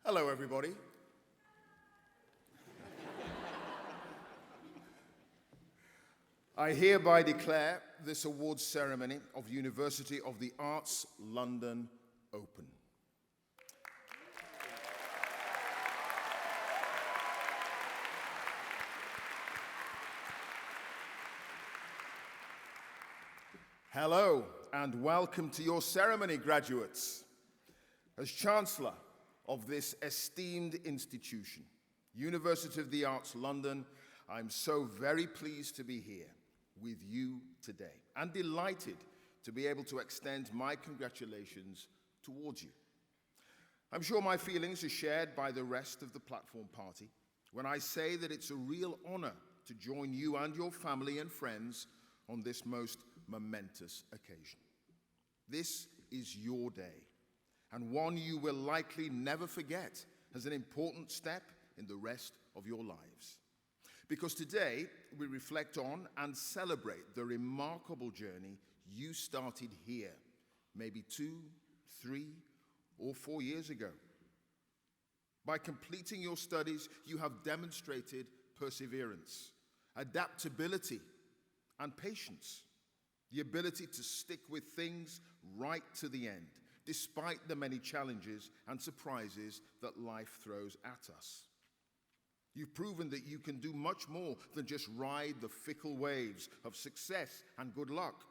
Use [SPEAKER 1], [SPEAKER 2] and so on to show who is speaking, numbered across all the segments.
[SPEAKER 1] Hello, everybody. I hereby declare this awards ceremony of University of the Arts London open. Hello, and welcome to your ceremony, graduates. As Chancellor of this esteemed institution, University of the Arts London, I'm so very pleased to be here with you today and delighted to be able to extend my congratulations towards you. I'm sure my feelings are shared by the rest of the platform party when I say that it's a real honor to join you and your family and friends on this most momentous occasion. This is your day, and one you will likely never forget as an important step in the rest of your lives. Because today we reflect on and celebrate the remarkable journey you started here, maybe 2, 3, or 4 years ago. By completing your studies, you have demonstrated perseverance, adaptability, and patience, the ability to stick with things right to the end, despite the many challenges and surprises that life throws at us. You've proven that you can do much more than just ride the fickle waves of success and good luck,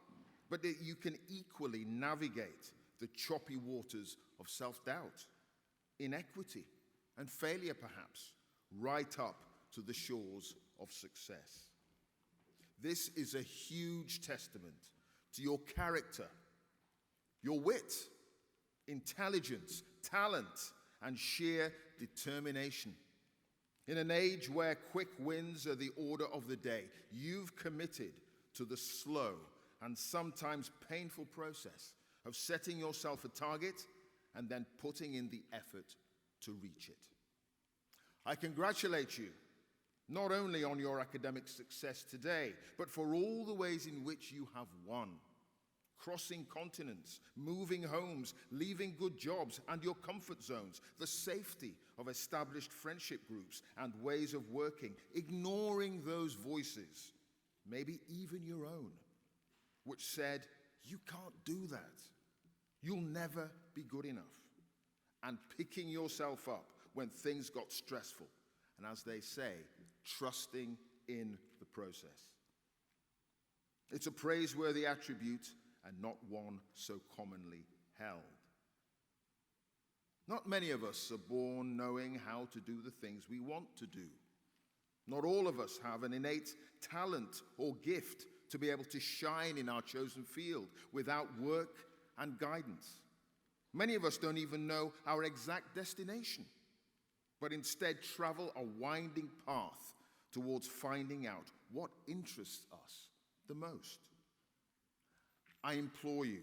[SPEAKER 1] but that you can equally navigate the choppy waters of self-doubt, inequity, and failure perhaps, right up to the shores of success. This is a huge testament to your character, your wit, intelligence, talent, and sheer determination. In an age where quick wins are the order of the day, you've committed to the slow and sometimes painful process of setting yourself a target and then putting in the effort to reach it. I congratulate you not only on your academic success today, but for all the ways in which you have won. Crossing continents, moving homes, leaving good jobs and your comfort zones, the safety of established friendship groups and ways of working, ignoring those voices, maybe even your own, which said, you can't do that. You'll never be good enough. And picking yourself up when things got stressful. And as they say, trusting in the process. It's a praiseworthy attribute and not one so commonly held. Not many of us are born knowing how to do the things we want to do. Not all of us have an innate talent or gift to be able to shine in our chosen field without work and guidance. Many of us don't even know our exact destination, but instead travel a winding path towards finding out what interests us the most. I implore you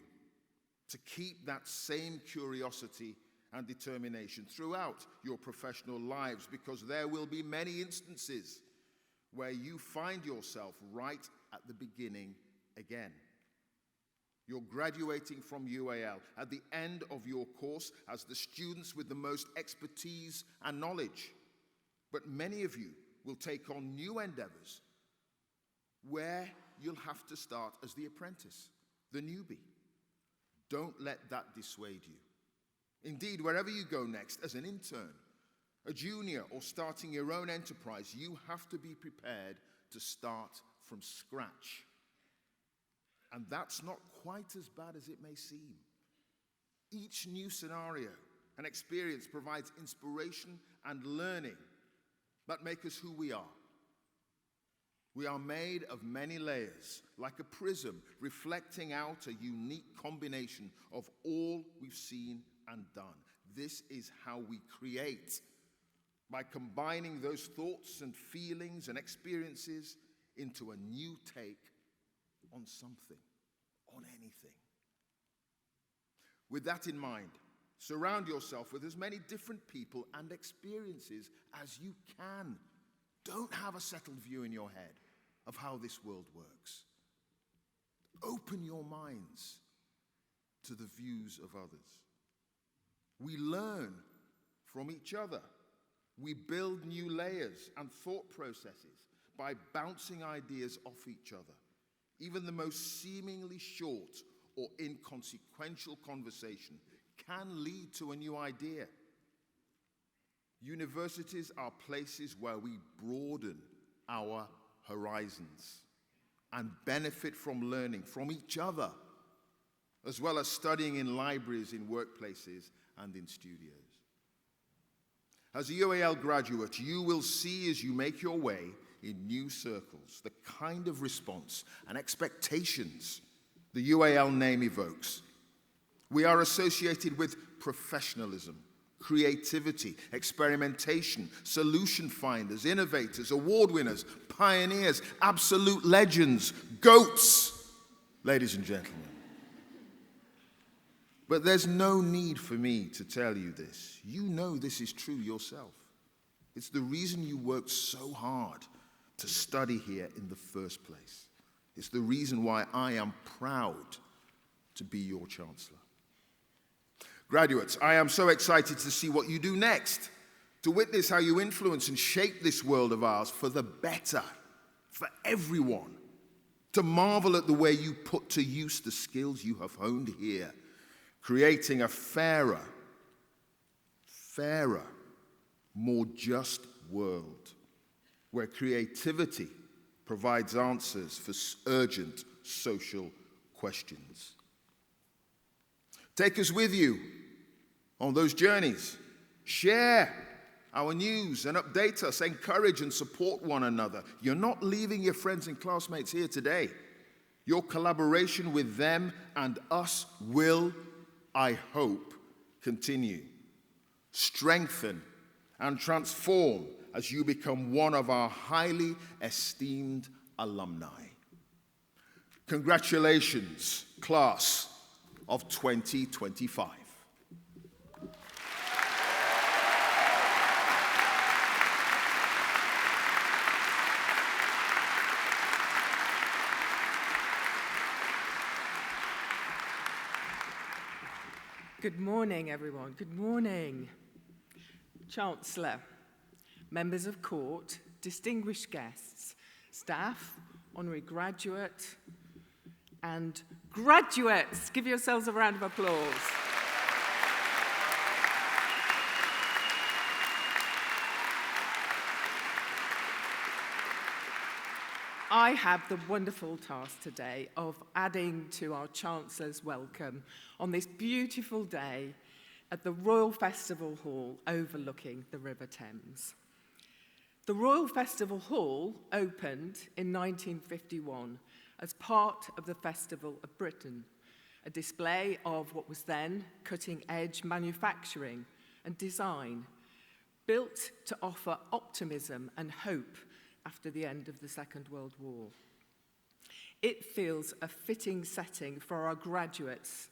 [SPEAKER 1] to keep that same curiosity and determination throughout your professional lives, because there will be many instances where you find yourself right at the beginning again. You're graduating from UAL at the end of your course as the students with the most expertise and knowledge. But many of you will take on new endeavors where you'll have to start as the apprentice, the newbie. Don't let that dissuade you. Indeed, wherever you go next, as an intern, a junior, or starting your own enterprise, you have to be prepared to start from scratch. And that's not quite as bad as it may seem. Each new scenario and experience provides inspiration and learning that make us who we are. We are made of many layers, like a prism reflecting out a unique combination of all we've seen and done. This is how we create, by combining those thoughts and feelings and experiences into a new take on something, on anything. With that in mind, surround yourself with as many different people and experiences as you can. Don't have a settled view in your head of how this world works. Open your minds to the views of others. We learn from each other. We build new layers and thought processes by bouncing ideas off each other. Even the most seemingly short or inconsequential conversation can lead to a new idea. Universities are places where we broaden our horizons and benefit from learning from each other, as well as studying in libraries, in workplaces, and in studios. As a UAL graduate, you will see as you make your way in new circles the kind of response and expectations the UAL name evokes. We are associated with professionalism, creativity, experimentation, solution finders, innovators, award winners, pioneers, absolute legends, GOATs, ladies and gentlemen. But there's no need for me to tell you this. You know this is true yourself. It's the reason you worked so hard to study here in the first place. It's the reason why I am proud to be your Chancellor. Graduates, I am so excited to see what you do next, to witness how you influence and shape this world of ours for the better, for everyone, to marvel at the way you put to use the skills you have honed here, creating a fairer, more just world where creativity provides answers for urgent social questions. Take us with you on those journeys. Share our news and update us. Encourage and support one another. You're not leaving your friends and classmates here today. Your collaboration with them and us will, I hope, continue. Strengthen and transform as you become one of our highly esteemed alumni. Congratulations, class of 2025.
[SPEAKER 2] Good morning, everyone. Good morning. Chancellor, members of court, distinguished guests, staff, honorary graduate, and graduates. Give yourselves a round of applause. I have the wonderful task today of adding to our Chancellor's welcome on this beautiful day at the Royal Festival Hall overlooking the River Thames. The Royal Festival Hall opened in 1951 as part of the Festival of Britain, a display of what was then cutting-edge manufacturing and design, built to offer optimism and hope after the end of the Second World War. It feels a fitting setting for our graduates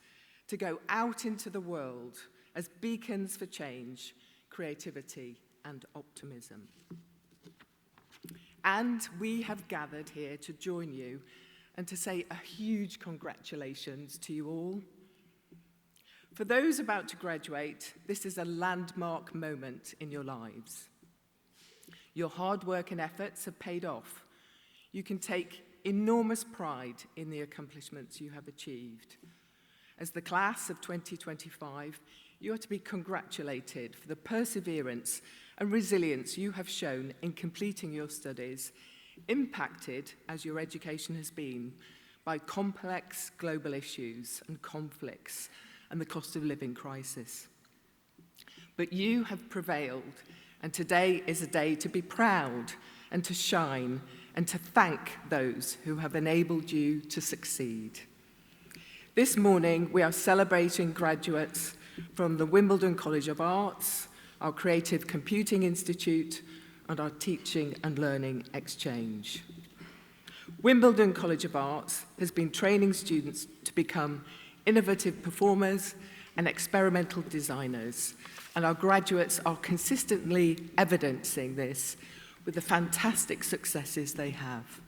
[SPEAKER 2] to go out into the world as beacons for change, creativity, and optimism. And we have gathered here to join you and to say a huge congratulations to you all. For those about to graduate, this is a landmark moment in your lives. Your hard work and efforts have paid off. You can take enormous pride in the accomplishments you have achieved. As the class of 2025, you are to be congratulated for the perseverance and resilience you have shown in completing your studies, impacted as your education has been by complex global issues and conflicts and the cost of living crisis. But you have prevailed, and today is a day to be proud and to shine and to thank those who have enabled you to succeed. This morning, we are celebrating graduates from the Wimbledon College of Arts, our Creative Computing Institute, and our Teaching and Learning Exchange. Wimbledon College of Arts has been training students to become innovative performers and experimental designers, and our graduates are consistently evidencing this with the fantastic successes they have.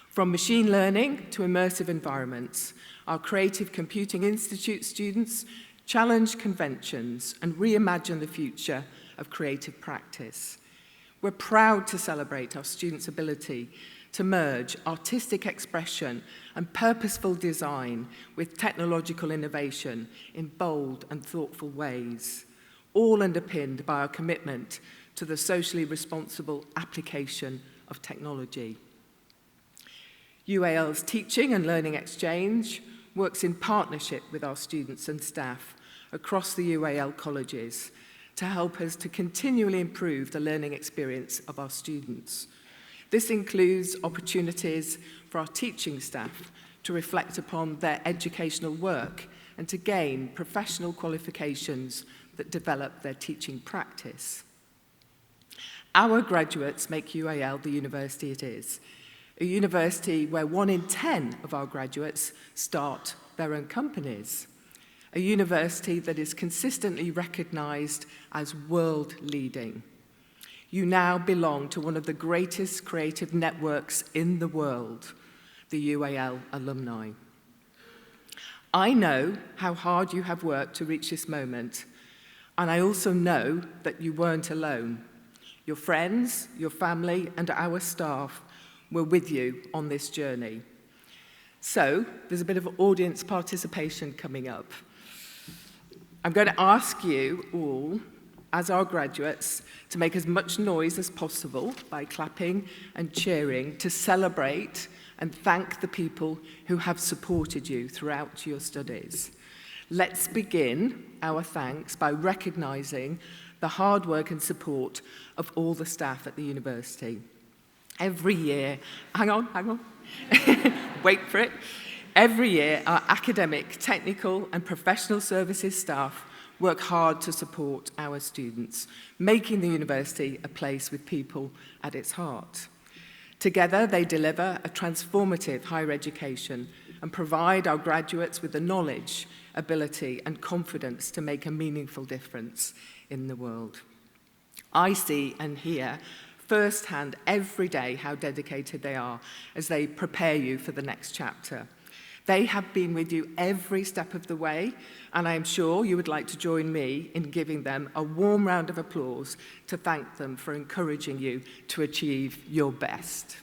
[SPEAKER 2] From machine learning to immersive environments, our Creative Computing Institute students challenge conventions, and reimagine the future of creative practice. We're proud to celebrate our students' ability to merge artistic expression and purposeful design with technological innovation in bold and thoughtful ways, all underpinned by our commitment to the socially responsible application of technology. UAL's Teaching and Learning Exchange works in partnership with our students and staff across the UAL colleges to help us to continually improve the learning experience of our students. This includes opportunities for our teaching staff to reflect upon their educational work and to gain professional qualifications that develop their teaching practice. Our graduates make UAL the university it is, a university where 1 in 10 of our graduates start their own companies, a university that is consistently recognised as world-leading. You now belong to one of the greatest creative networks in the world, the UAL alumni. I know how hard you have worked to reach this moment, and I also know that you weren't alone. Your friends, your family, and our staff were with you on this journey. So, there's a bit of audience participation coming up. I'm going to ask you all, as our graduates, to make as much noise as possible by clapping and cheering to celebrate and thank the people who have supported you throughout your studies. Let's begin our thanks by recognising the hard work and support of all the staff at the university. Every year, hang on, wait for it. Every year, our academic, technical, and professional services staff work hard to support our students, making the university a place with people at its heart. Together, they deliver a transformative higher education and provide our graduates with the knowledge, ability, and confidence to make a meaningful difference in the world. I see and hear firsthand every day how dedicated they are as they prepare you for the next chapter. They have been with you every step of the way, and I am sure you would like to join me in giving them a warm round of applause to thank them for encouraging you to achieve your best.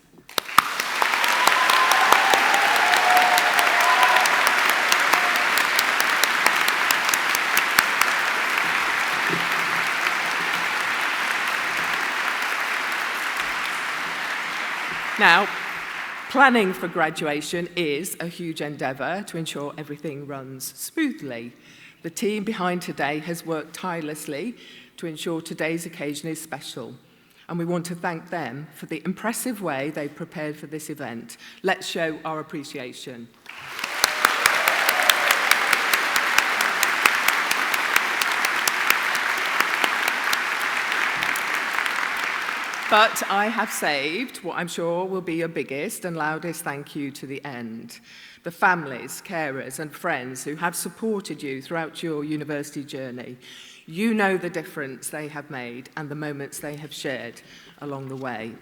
[SPEAKER 2] Now, planning for graduation is a huge endeavour to ensure everything runs smoothly. The team behind today has worked tirelessly to ensure today's occasion is special, and we want to thank them for the impressive way they've prepared for this event. Let's show our appreciation. But I have saved what I'm sure will be your biggest and loudest thank you to the end. The families, carers, and friends who have supported you throughout your university journey. You know the difference they have made and the moments they have shared along the way.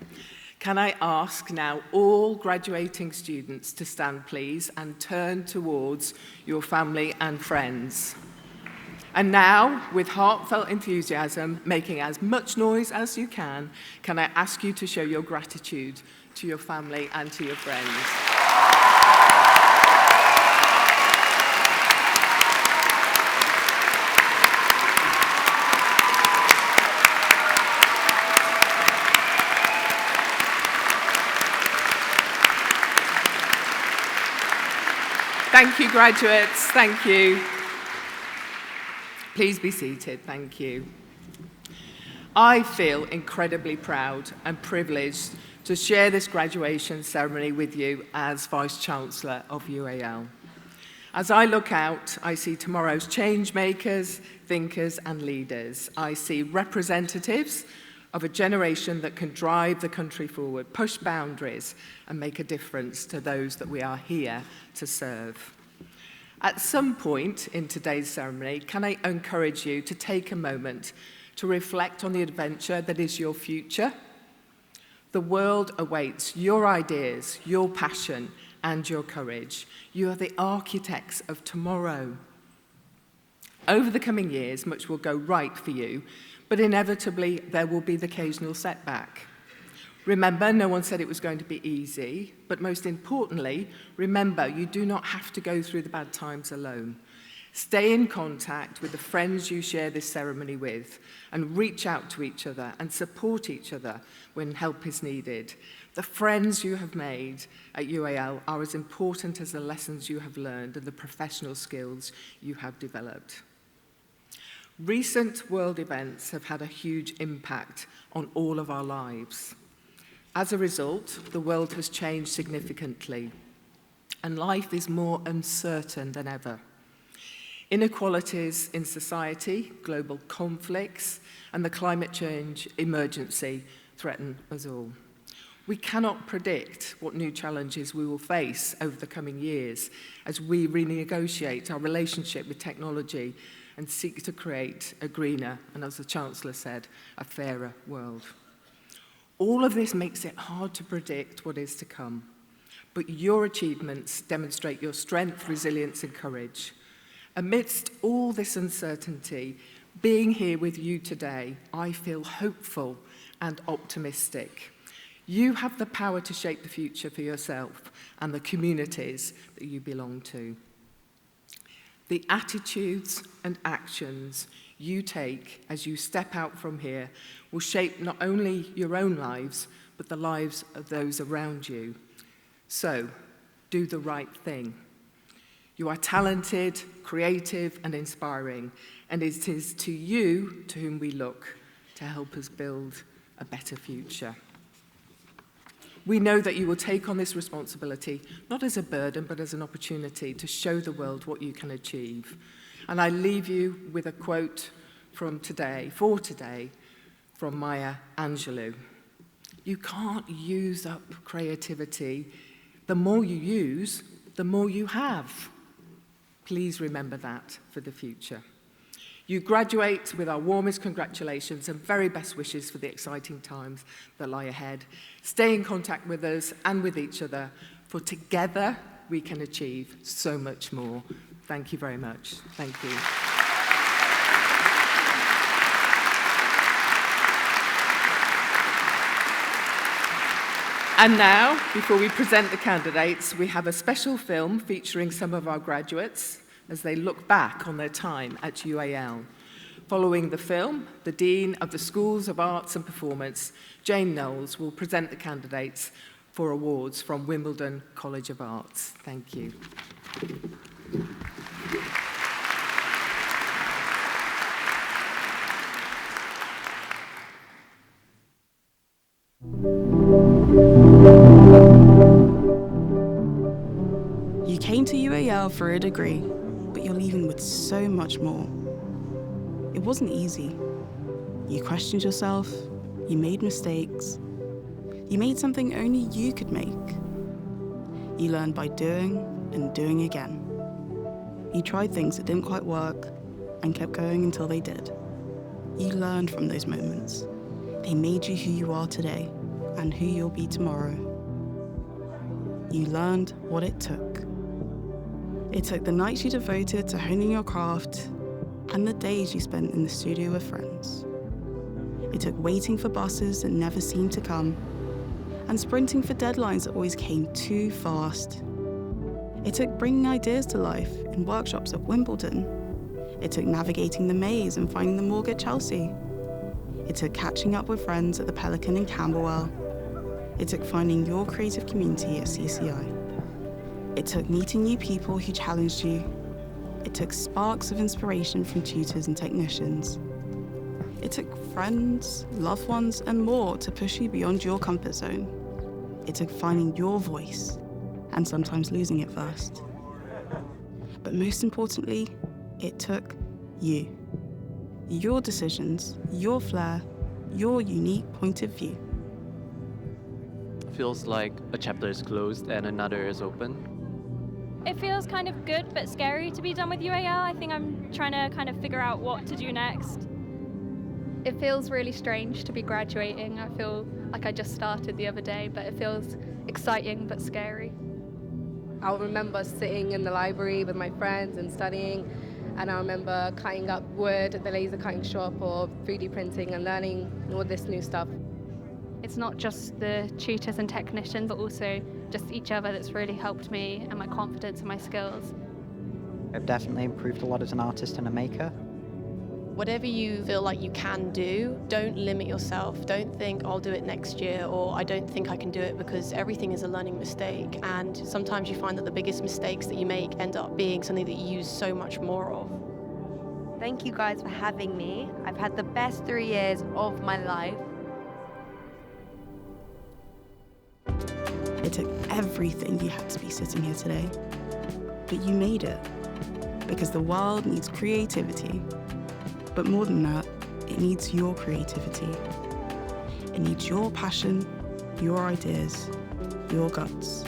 [SPEAKER 2] Can I ask now all graduating students to stand, please, and turn towards your family and friends. And now, with heartfelt enthusiasm, making as much noise as you can I ask you to show your gratitude to your family and to your friends. Thank you, graduates. Thank you. Please be seated. Thank you. I feel incredibly proud and privileged to share this graduation ceremony with you as Vice-Chancellor of UAL. As I look out, I see tomorrow's change makers, thinkers, and leaders. I see representatives of a generation that can drive the country forward, push boundaries, and make a difference to those that we are here to serve. At some point in today's ceremony, can I encourage you to take a moment to reflect on the adventure that is your future? The world awaits your ideas, your passion, and your courage. You are the architects of tomorrow. Over the coming years, much will go right for you, but inevitably there will be the occasional setback. Remember, no one said it was going to be easy, but most importantly, remember, you do not have to go through the bad times alone. Stay in contact with the friends you share this ceremony with, and reach out to each other and support each other when help is needed. The friends you have made at UAL are as important as the lessons you have learned and the professional skills you have developed. Recent world events have had a huge impact on all of our lives. As a result, the world has changed significantly, and life is more uncertain than ever. Inequalities in society, global conflicts, and the climate change emergency threaten us all. We cannot predict what new challenges we will face over the coming years as we renegotiate our relationship with technology and seek to create a greener, and as the Chancellor said, a fairer world. All of this makes it hard to predict what is to come, but your achievements demonstrate your strength, resilience, and courage. Amidst all this uncertainty, being here with you today, I feel hopeful and optimistic. You have the power to shape the future for yourself and the communities that you belong to. The attitudes and actions you take as you step out from here will shape not only your own lives, but the lives of those around you. So, do the right thing. You are talented, creative, and inspiring, and it is to you to whom we look to help us build a better future. We know that you will take on this responsibility, not as a burden, but as an opportunity to show the world what you can achieve. And I leave you with a quote from today, from Maya Angelou. You can't use up creativity. The more you use, the more you have. Please remember that for the future. You graduate with our warmest congratulations and very best wishes for the exciting times that lie ahead. Stay in contact with us and with each other, for together we can achieve so much more. Thank you very much. Thank you. And now, before we present the candidates, we have a special film featuring some of our graduates as they look back on their time at UAL. Following the film, the Dean of the Schools of Arts and Performance, Jane Knowles, will present the candidates for awards from Wimbledon College of Arts. Thank you.
[SPEAKER 3] You came to UAL for a degree, but you're leaving with so much more. It wasn't easy. You questioned yourself, you made mistakes, you made something only you could make. You learned by doing and doing again. You tried things that didn't quite work and kept going until they did. You learned from those moments. They made you who you are today and who you'll be tomorrow. You learned what it took. It took the nights you devoted to honing your craft and the days you spent in the studio with friends. It took waiting for buses that never seemed to come and sprinting for deadlines that always came too fast. It took bringing ideas to life in workshops at Wimbledon. It took navigating the maze and finding the morgue at Chelsea. It took catching up with friends at the Pelican in Camberwell. It took finding your creative community at CCI. It took meeting new people who challenged you. It took sparks of inspiration from tutors and technicians. It took friends, loved ones, and more to push you beyond your comfort zone. It took finding your voice, and sometimes losing it first. But most importantly, it took you. Your decisions, your flair, your unique point of view.
[SPEAKER 4] Feels like a chapter is closed and another is open.
[SPEAKER 5] It feels kind of good but scary to be done with UAL. I think I'm trying to kind of figure out what to do next.
[SPEAKER 6] It feels really strange to be graduating. I feel like I just started the other day, but it feels exciting but scary.
[SPEAKER 7] I'll remember sitting in the library with my friends and studying, And I remember cutting up wood at the laser cutting shop or 3D printing and learning all this new stuff.
[SPEAKER 5] It's not just the tutors and technicians, but also just each other that's really helped me and my confidence and my skills.
[SPEAKER 8] I've definitely improved a lot as an artist and a maker.
[SPEAKER 9] Whatever you feel like you can do, don't limit yourself. Don't think, I'll do it next year, or I don't think I can do it, because everything is a learning mistake. And sometimes you find that the biggest mistakes that you make end up being something that you use so much more of.
[SPEAKER 10] Thank you guys for having me. I've had the best 3 years of my life.
[SPEAKER 3] It took everything you had to be sitting here today. But you made it. Because the world needs creativity. But more than that, it needs your creativity. It needs your passion, your ideas, your guts.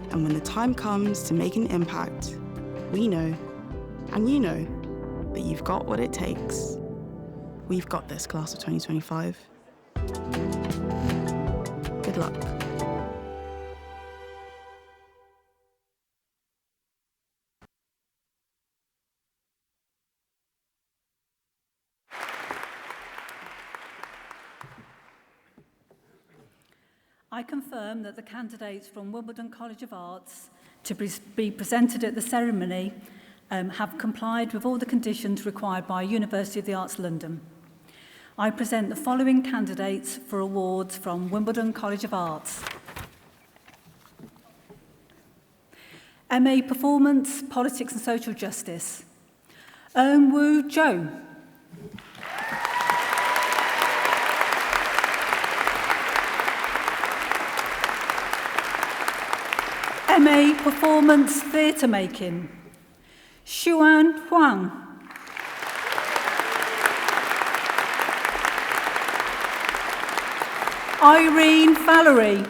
[SPEAKER 3] And when the time comes to make an impact, we know, and you know, that you've got what it takes. We've got this, class of 2025. Good luck.
[SPEAKER 11] I confirm that the candidates from Wimbledon College of Arts to be presented at the ceremony have complied with all the conditions required by University of the Arts London. I present the following candidates for awards from Wimbledon College of Arts. MA Performance, Politics and Social Justice. Eun-woo Jo. MA Performance Theatre Making. Xuan Huang. Irene Valerie.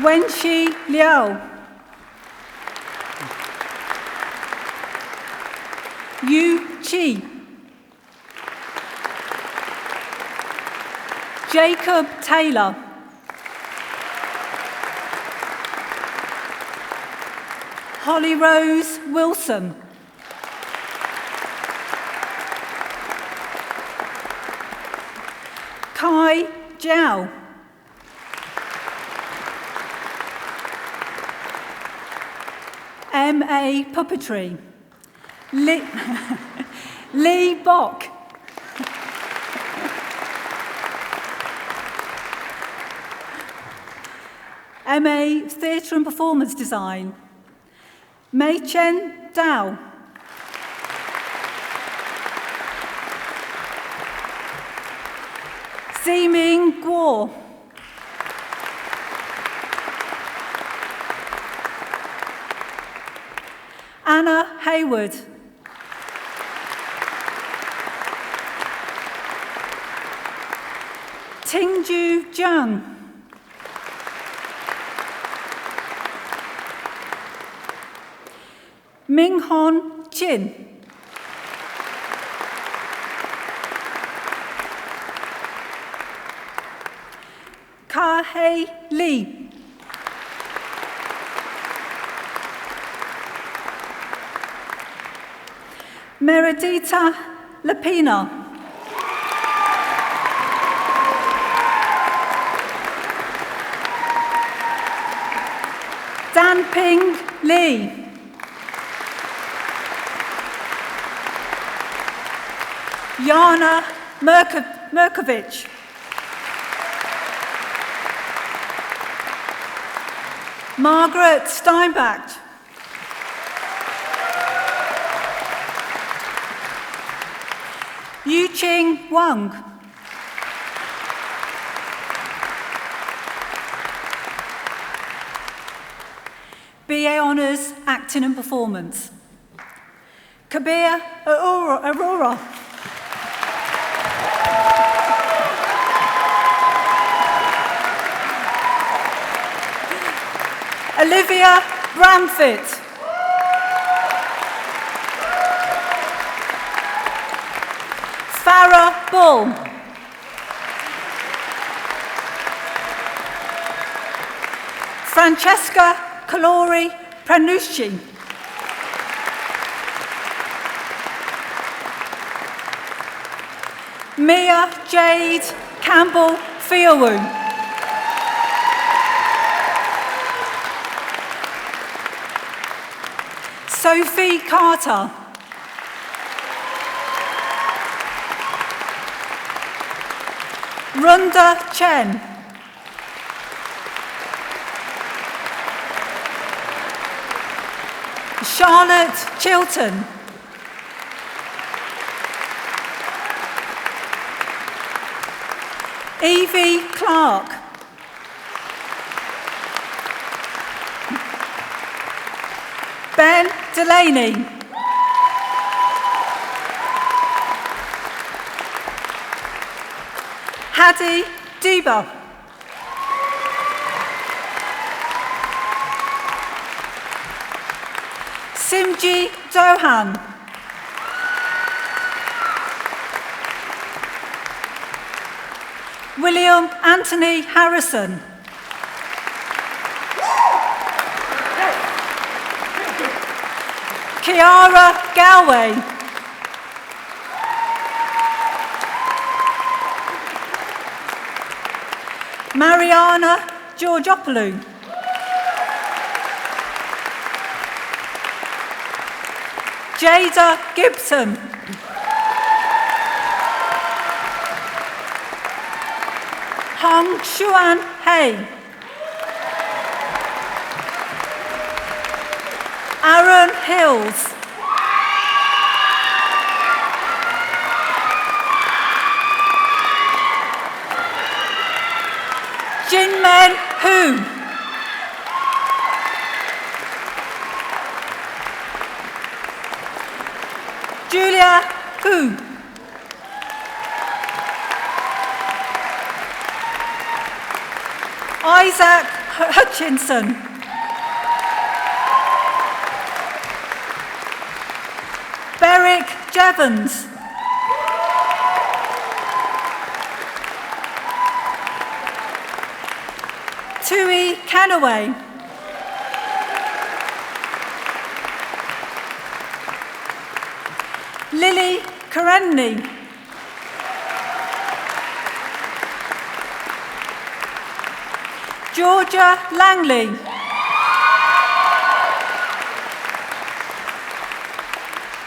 [SPEAKER 11] Wenxi Liao. Yu Chi. Jacob Taylor. Holly Rose Wilson. Kai Jiao. MA Puppetry. Lee Bock. MA Theatre and Performance Design. Mei Chen Dao. Ziming Guo. Anna Hayward. Tingju Zhang. Minghon Chin. Ka-hei Lee. Meredita Lapina. Danping Lee. Jana Merkovich. Margaret Steinbach. Yuqing Wang. BA Honours, Acting and Performance. Kabir Aurora. Olivia Bramfit. Farah Bull. Francesca Calori Pranucci. Mia Jade Campbell Fiowu. Sophie Carter. Runda Chen. Charlotte Chilton. Evie Clark. Ben Delaney. Hadi Deba. Simji Dohan. William Anthony Harrison. Kiara Galway. Mariana Georgopoulou. Jada Gibson. Hong Xuan Hei. Aaron Hills. Jinmen Hu. Julia Hu. Isaac Hutchinson. Beric Jevons. Tui Canaway. Lily Karenni. Georgia Langley.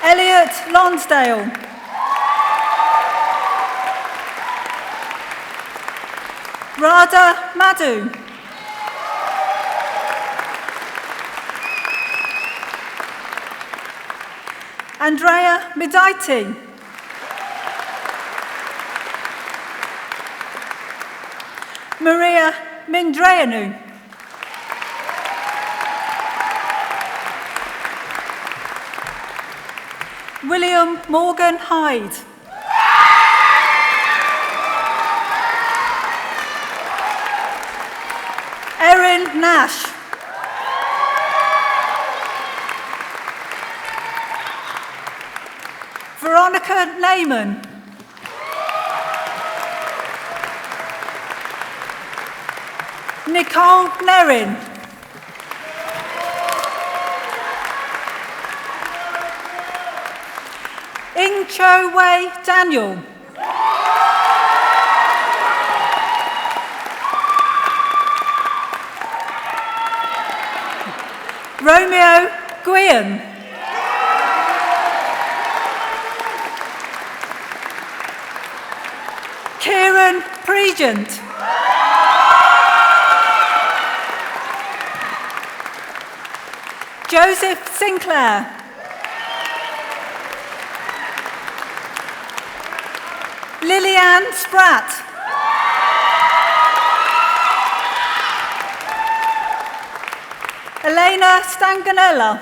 [SPEAKER 11] Elliot Lonsdale. Radha Madhu. Andrea Midaiti. Maria Mindreanu. William Morgan Hyde. Erin Nash. Veronica Neyman. Nicole Nerin. Ing Cho Wei Daniel. Romeo Guion. Kieran Pregent. Joseph Sinclair. Lillian Spratt. Elena Stanganella.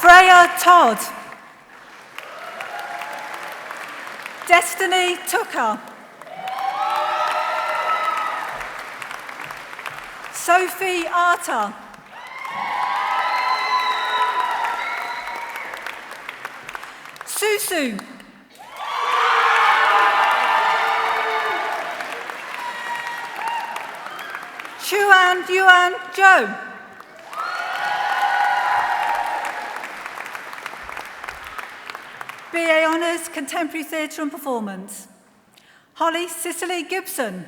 [SPEAKER 11] Freya Todd. Destiny Tucker. Sophie Arter. Susu. Chuan Yuan Zhou. BA Honours, Contemporary Theatre and Performance. Holly Cicely Gibson.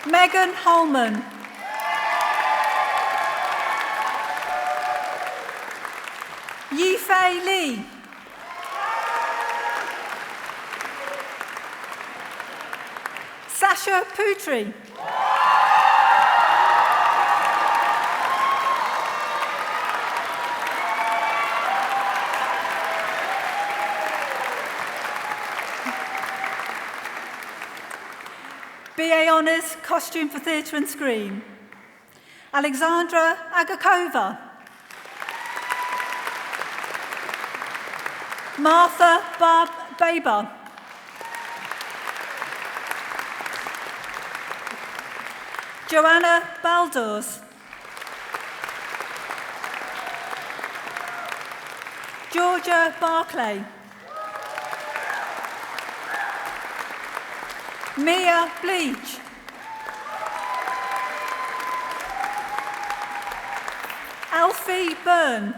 [SPEAKER 11] Megan Holman. Yifei Li. Sasha Putri. BA Honours, Costume for Theatre and Screen. Alexandra Agakova. Martha Barb Baber. Joanna Baldors. Georgia Barclay. Mia Bleach. Alfie Byrne.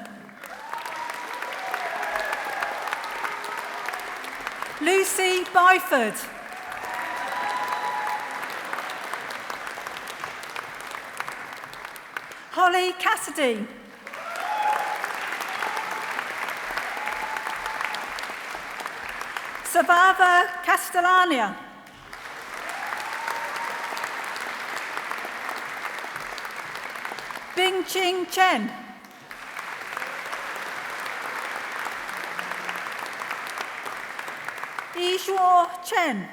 [SPEAKER 11] Lucy Byford. Holly Cassidy. Savava Castellania. Bing Ching Chen. Yishuo Chen.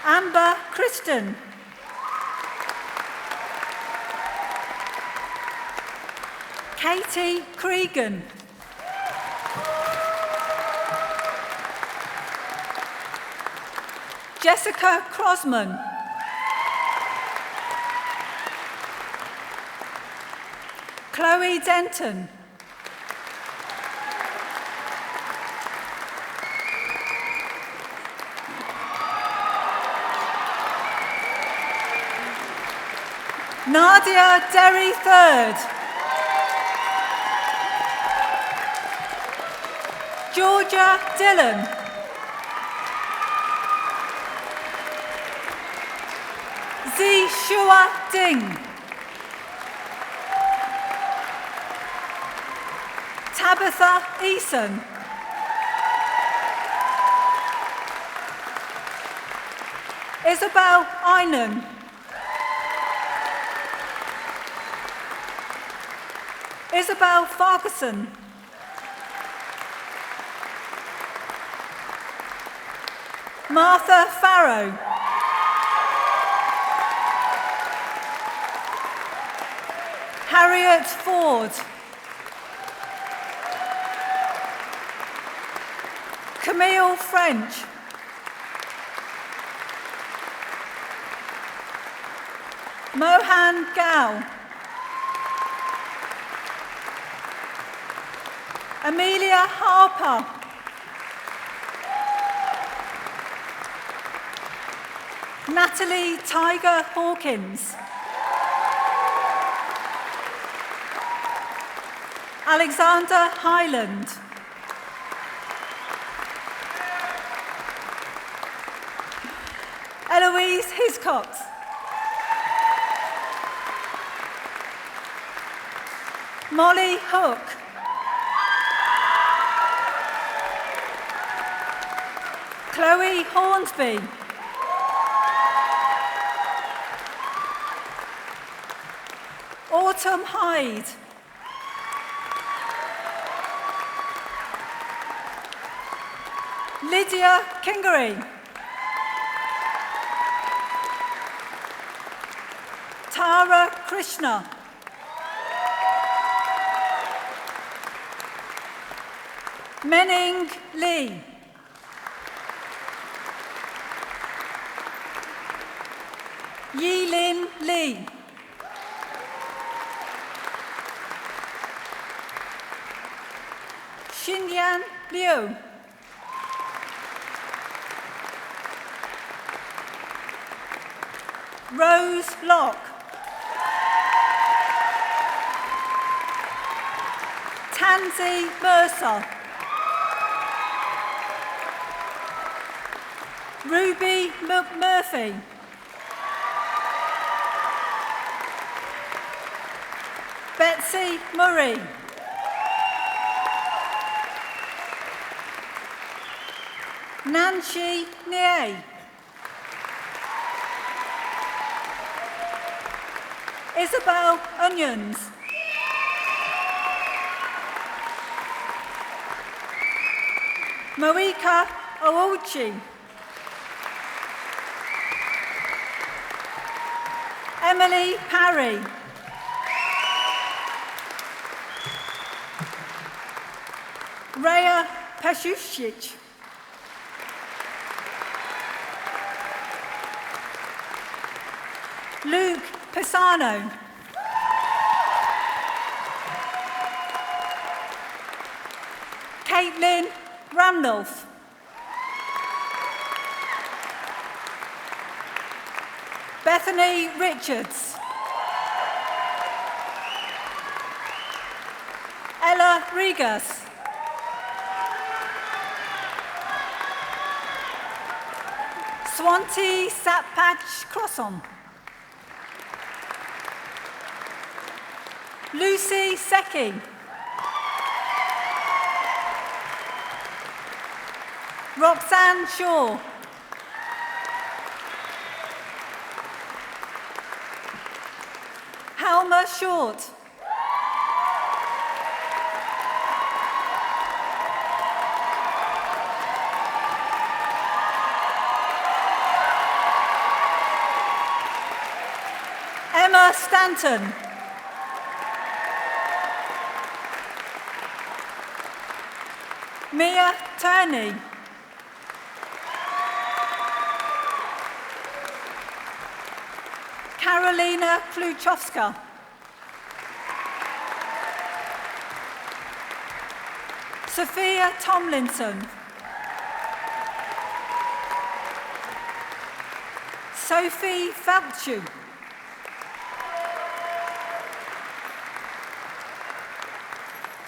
[SPEAKER 11] Amber Kristen. Katie Cregan. Jessica Crosman. Chloe Denton. Nadia Derry Third. Georgia Dillon. Zishua Ding. Tabitha Eason. Isabel Einan. Isabel Farquharson. Martha Farrow. Harriet Ford. Camille French. Mohan Gao. Amelia Harper. Natalie Tiger Hawkins. Alexander Highland. Eloise Hiscox. Molly Hook. Chloe Hornsby. Autumn Hyde. Lydia Kingery. Tara Krishna. Menning Lee. Yilin Lee. Xinyan Liu. Rose Locke. Tansy Mercer. Ruby McMurphy. Betsy Murray. Nancy Nie. Isabel Onions. Moika Owuchi. Emily Parry. Rhea Peshusic. Luke Pisano. Caitlin Ramnolf. Bethany Richards. Ella Regas. Swanti Satpach Crosson. Lucy Secchi. Roxanne Shaw. Halma Short. Emma Stanton. Mia Turney. Karolina Kluchowska. Sophia Tomlinson. Sophie Felchu.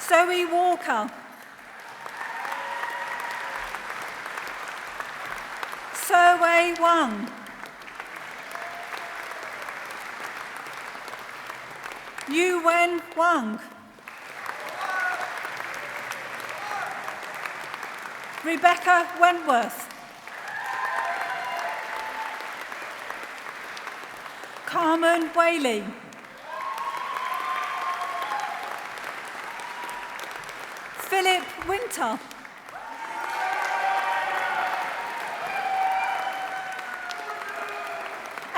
[SPEAKER 11] Zoe Walker. Wei Wang. Yu Wen Wang. Rebecca Wentworth. Carmen Whaley. Philip Winter.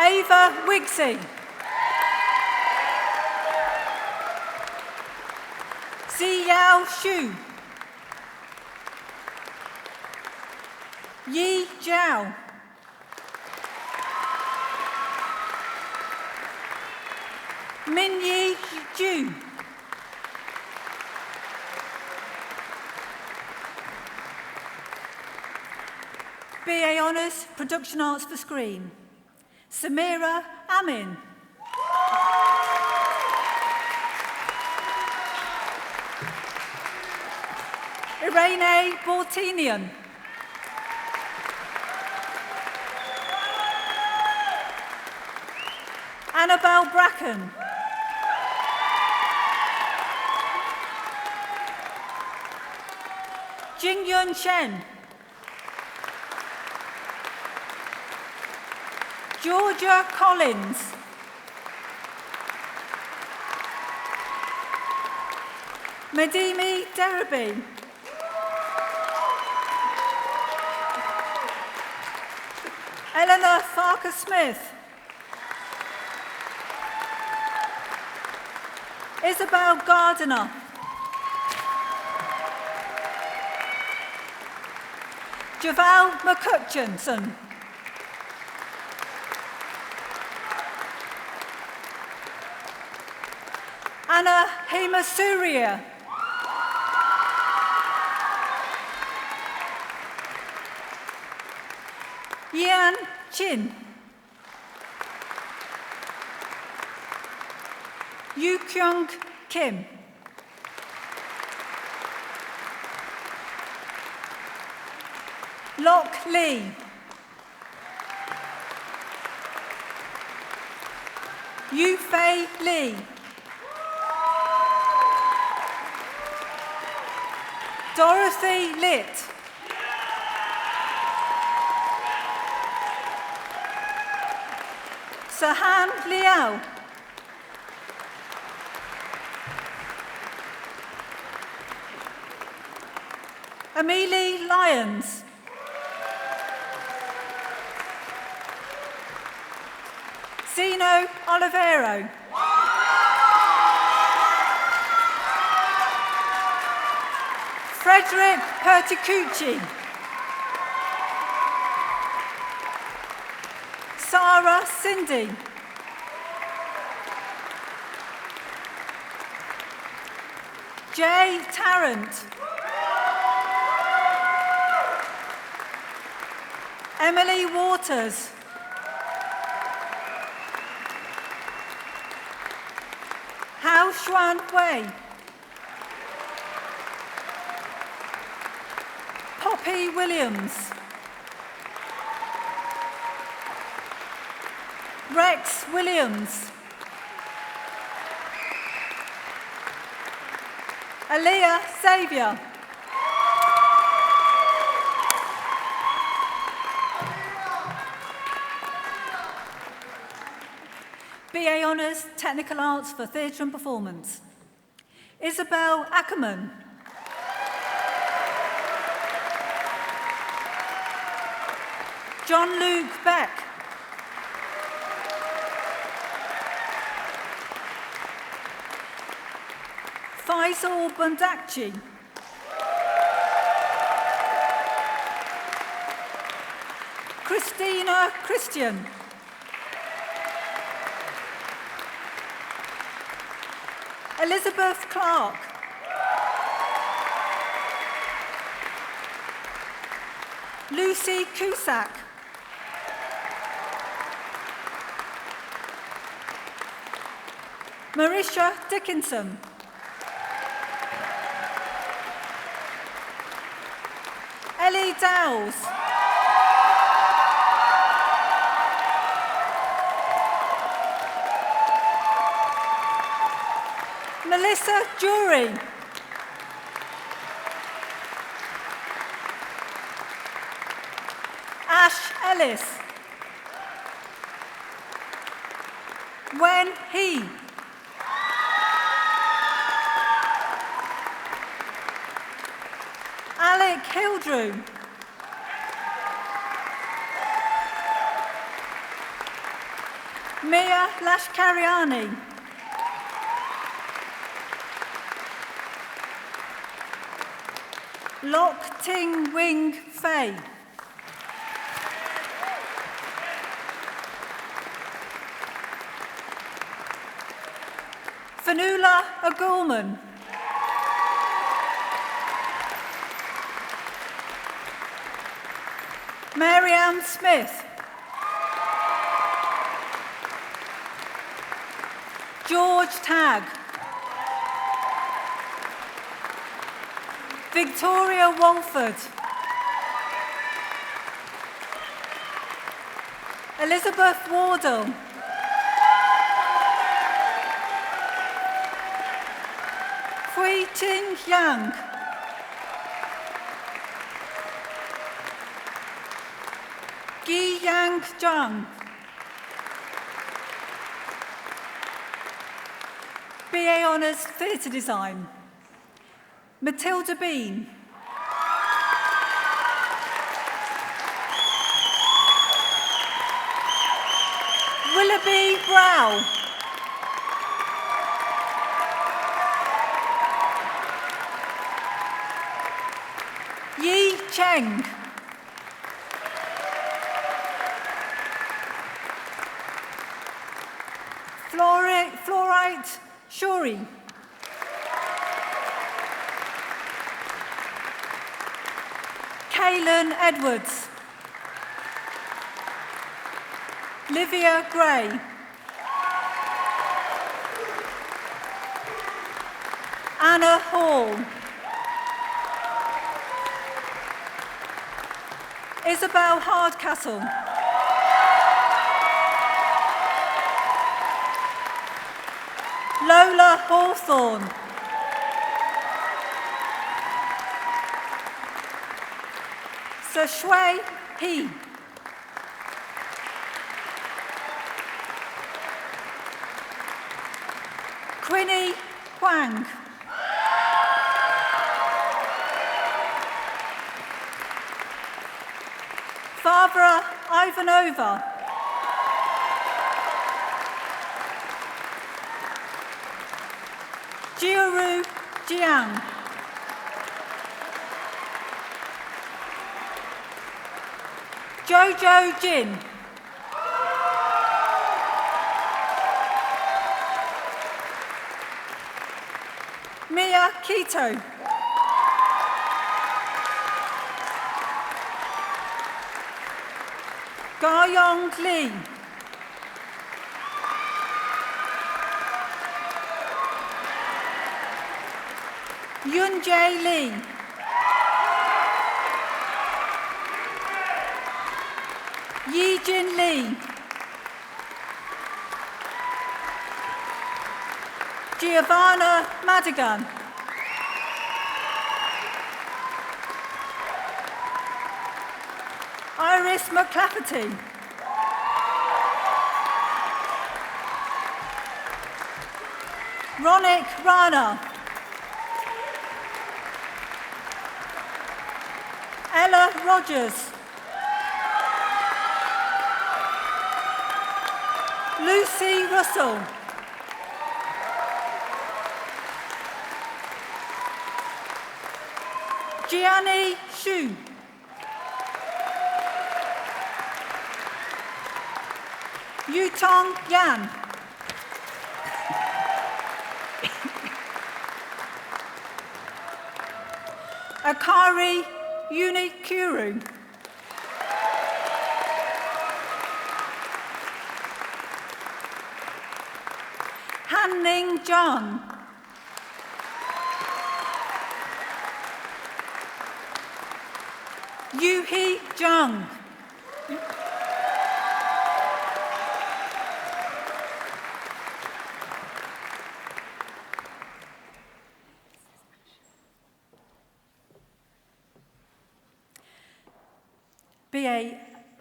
[SPEAKER 11] Ava Wigsey. Ziyao Xu. Yi Zhao. Minyi Ju. BA Honours, Production Arts for Screen. Samira Amin. Irene Bortinian. Annabelle Bracken. Jingyun Shen. Georgia Collins. Medimi Derabi. Eleanor Farker-Smith. Isabel Gardiner. Javal McCutcheon. Anna Hemasuria. Chin. Yu Kyung Kim. Lok Lee. Yu Fei Lee. Dorothy Litt. Sahan Liao. Amelie Lyons. Zeno Olivero. Frederick Perticucci. Sarah Cindy. Jay Tarrant. Emily Waters. Hao Xuan Wei. Poppy Williams. Rex Williams. Aaliyah Xavier. BA Honours, Technical Arts for Theatre and Performance. Isabel Ackerman. John Luke Beck. Faisal Bundakci. Christina Christian. Elizabeth Clark. Lucy Cusack. Marisha Dickinson. Ellie Dowles. Melissa Jury. Ash Ellis. Wen He. Alec Hildrew. Mia Lashkariani. Lok Ting Wing Fei. Fanula Agulman. Marianne Smith. George Tagg. Victoria Walford. Elizabeth Wardle. Hui Ting Yang. Gi Yang Zhang. BA Honours Theatre Design. Matilda Bean. Willoughby Brow. Yi Cheng. Fluorite Shuri. Kaylin Edwards. Livia Gray. Anna Hall. Isabel Hardcastle. Lola Hawthorne. Sir Shui He. Quinny Huang. Barbara Ivanova. Jiaru Jiang. Jojo Jin. Mia Keto. Ga-yong Lee. Yun-jae Lee. Yi-jin Lee. Giovanna Madigan. Iris McClafferty. Ronik Rana. Ella Rogers. Lucy Russell. Gianni Xu. Yutong Yan. Akari Unikuru. Han-Ning John. Yu-hee Jung. BA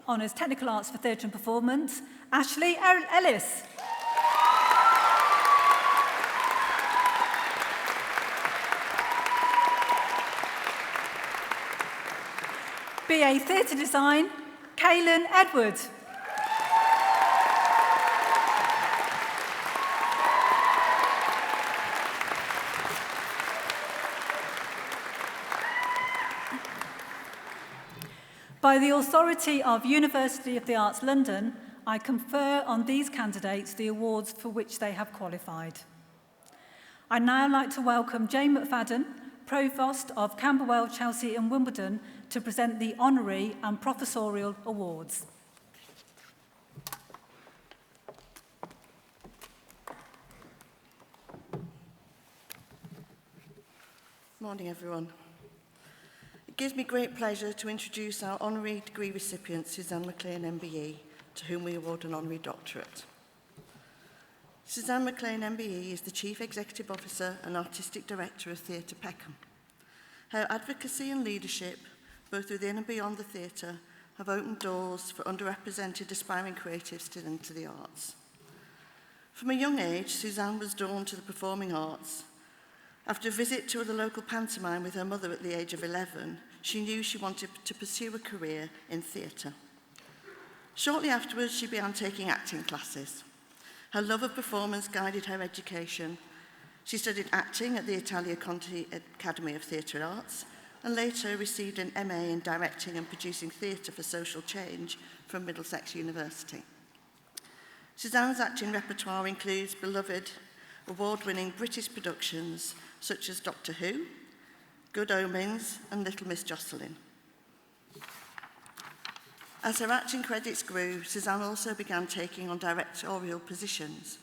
[SPEAKER 11] Honours Technical Arts for Theatre and Performance, Ashley Ellis. BA Theatre Design, Kaylin Edwards. By the authority of University of the Arts London, I confer on these candidates the awards for which they have qualified. I'd now like to welcome Jane McFadden, Provost of Camberwell, Chelsea and Wimbledon, to present the honorary and professorial awards.
[SPEAKER 12] Morning, everyone. It gives me great pleasure to introduce our honorary degree recipient, Suzanne McLean MBE, to whom we award an honorary doctorate. Suzanne McLean MBE is the Chief Executive Officer and Artistic Director of Theatre Peckham. Her advocacy and leadership, both within and beyond the theatre, have opened doors for underrepresented aspiring creatives to enter the arts. From a young age, Suzanne was drawn to the performing arts. After a visit to the local pantomime with her mother at the age of 11, she knew she wanted to pursue a career in theatre. Shortly afterwards, she began taking acting classes. Her love of performance guided her education. She studied acting at the Italia Conti Academy of Theatre Arts and later received an MA in Directing and Producing Theatre for Social Change from Middlesex University. Suzanne's acting repertoire includes beloved, award-winning British productions such as Doctor Who, Good Omens and Little Miss Jocelyn. As her acting credits grew, Suzanne also began taking on directorial positions.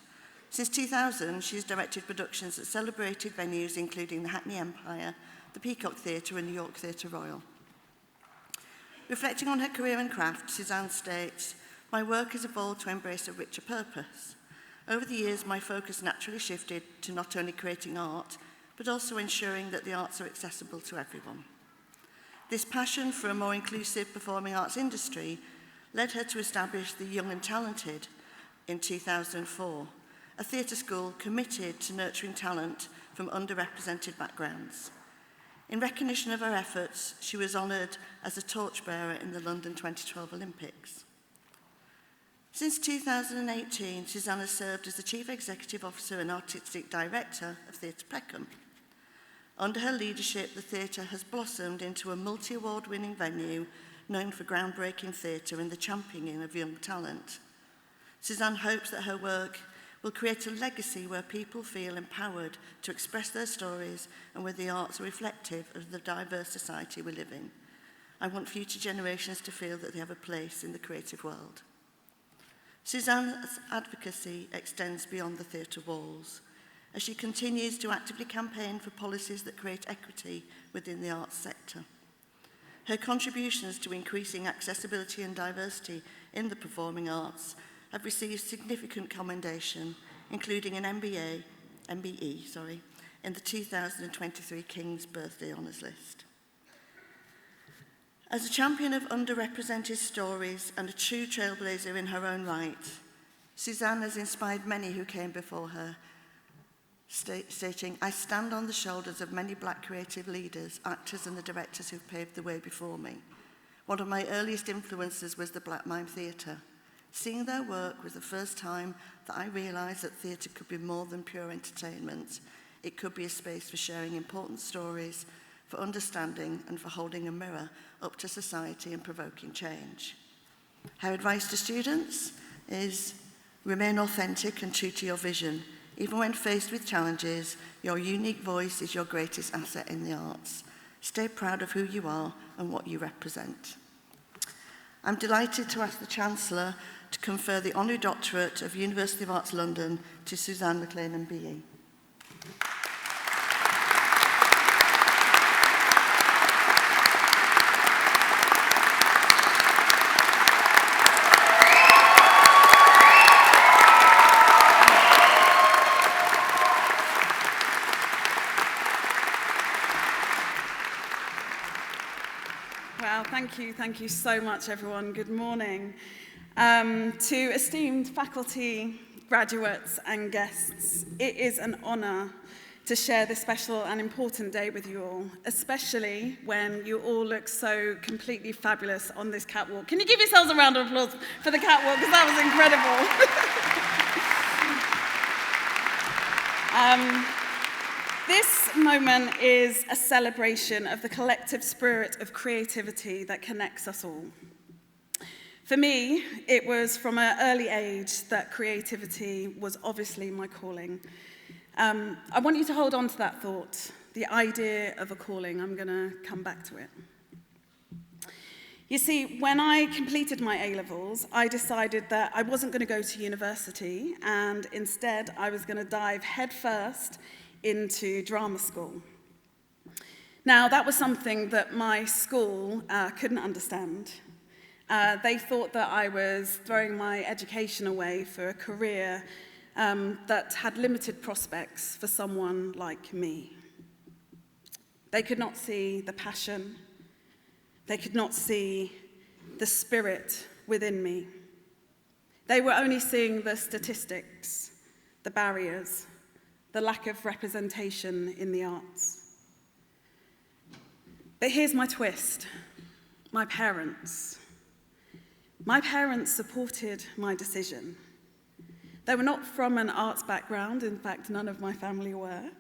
[SPEAKER 12] Since 2000, she's directed productions at celebrated venues including the Hackney Empire, the Peacock Theatre and the York Theatre Royal. Reflecting on her career and craft, Suzanne states, "My work has evolved to embrace a richer purpose. Over the years, my focus naturally shifted to not only creating art, but also ensuring that the arts are accessible to everyone. This passion for a more inclusive performing arts industry led her to establish the Young and Talented in 2004, a theatre school committed to nurturing talent from underrepresented backgrounds. In recognition of her efforts, she was honoured as a torchbearer in the London 2012 Olympics. Since 2018, Suzanne has served as the Chief Executive Officer and Artistic Director of Theatre Peckham. Under her leadership, the theatre has blossomed into a multi-award-winning venue known for groundbreaking theatre and the championing of young talent. Suzanne hopes that her work will create a legacy where people feel empowered to express their stories and where the arts are reflective of the diverse society we live in. I want future generations to feel that they have a place in the creative world. Suzanne's advocacy extends beyond the theatre walls, as she continues to actively campaign for policies that create equity within the arts sector. Her contributions to increasing accessibility and diversity in the performing arts have received significant commendation, including an MBE in the 2023 King's Birthday Honours List. As a champion of underrepresented stories and a true trailblazer in her own right, Suzanne has inspired many who came before her, stating, "I stand on the shoulders of many black creative leaders, actors and the directors who've paved the way before me. One of my earliest influences was the Black Mime Theatre. Seeing their work was the first time that I realised that theatre could be more than pure entertainment. It could be a space for sharing important stories, for understanding and for holding a mirror up to society and provoking change." Her advice to students is, remain authentic and true to your vision. Even when faced with challenges, your unique voice is your greatest asset in the arts. Stay proud of who you are and what you represent. I'm delighted to ask the Chancellor to confer the Honorary Doctorate of University of Arts London to Suzanne McLean MBE.
[SPEAKER 13] Wow, thank you so much, everyone. Good morning. To esteemed faculty, graduates, and guests, it is an honour to share this special and important day with you all, especially when you all look so completely fabulous on this catwalk. Can you give yourselves a round of applause for the catwalk, because that was incredible. This moment is a celebration of the collective spirit of creativity that connects us all. For me, it was from an early age that creativity was obviously my calling. I want you to hold on to that thought, the idea of a calling. I'm going to come back to it. You see, when I completed my A-levels, I decided that I wasn't going to go to university, and instead I was going to dive headfirst into drama school. Now, that was something that my school couldn't understand. They thought that I was throwing my education away for a career that had limited prospects for someone like me. They could not see the passion. They could not see the spirit within me. They were only seeing the statistics, the barriers, the lack of representation in the arts. But here's my twist. My parents. My parents supported my decision. They were not from an arts background. In fact, none of my family were.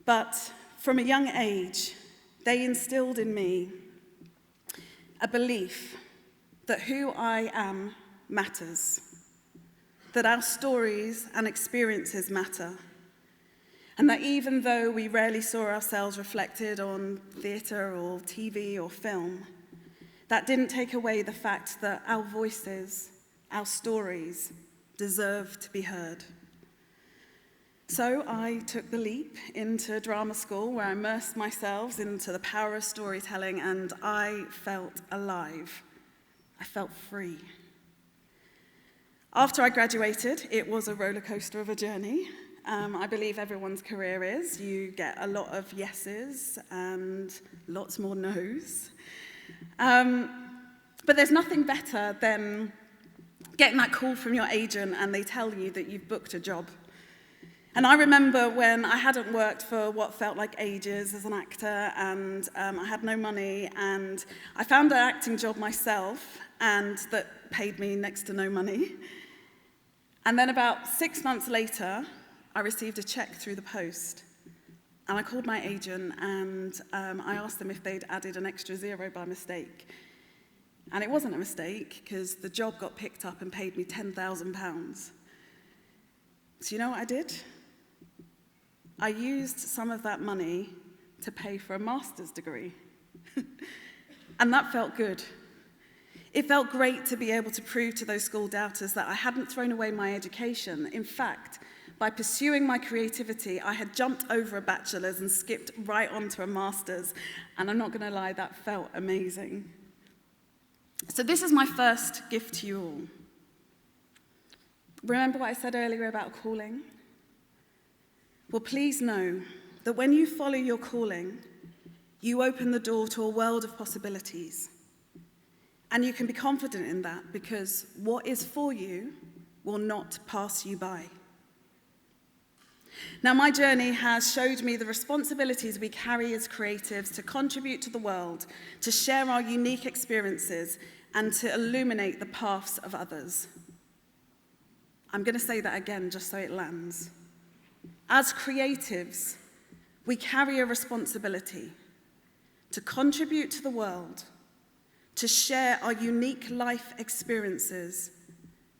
[SPEAKER 13] But from a young age, they instilled in me a belief that who I am matters, that our stories and experiences matter, and that even though we rarely saw ourselves reflected on theatre or TV or film, That didn't take away the fact that our voices, our stories, deserve to be heard. So I took the leap into drama school, where I immersed myself into the power of storytelling, and I felt alive. I felt free. After I graduated, it was a roller coaster of a journey. I believe everyone's career is. You get a lot of yeses and lots more no's. But there's nothing better than getting that call from your agent and they tell you that you've booked a job. And I remember when I hadn't worked for what felt like ages as an actor, and I had no money, and I found an acting job myself, and that paid me next to no money. And then about 6 months later, I received a check through the post. And I called my agent, and I asked them if they'd added an extra zero by mistake. And it wasn't a mistake, because the job got picked up and paid me £10,000. So you know what I did? I used some of that money to pay for a master's degree. And that felt good. It felt great to be able to prove to those school doubters that I hadn't thrown away my education. In fact, by pursuing my creativity, I had jumped over a bachelor's and skipped right onto a master's. And I'm not going to lie, that felt amazing. So this is my first gift to you all. Remember what I said earlier about calling? Well, please know that when you follow your calling, you open the door to a world of possibilities. And you can be confident in that, because what is for you will not pass you by. Now, my journey has showed me the responsibilities we carry as creatives to contribute to the world, to share our unique experiences, and to illuminate the paths of others. I'm going to say that again just so it lands. As creatives, we carry a responsibility to contribute to the world, to share our unique life experiences,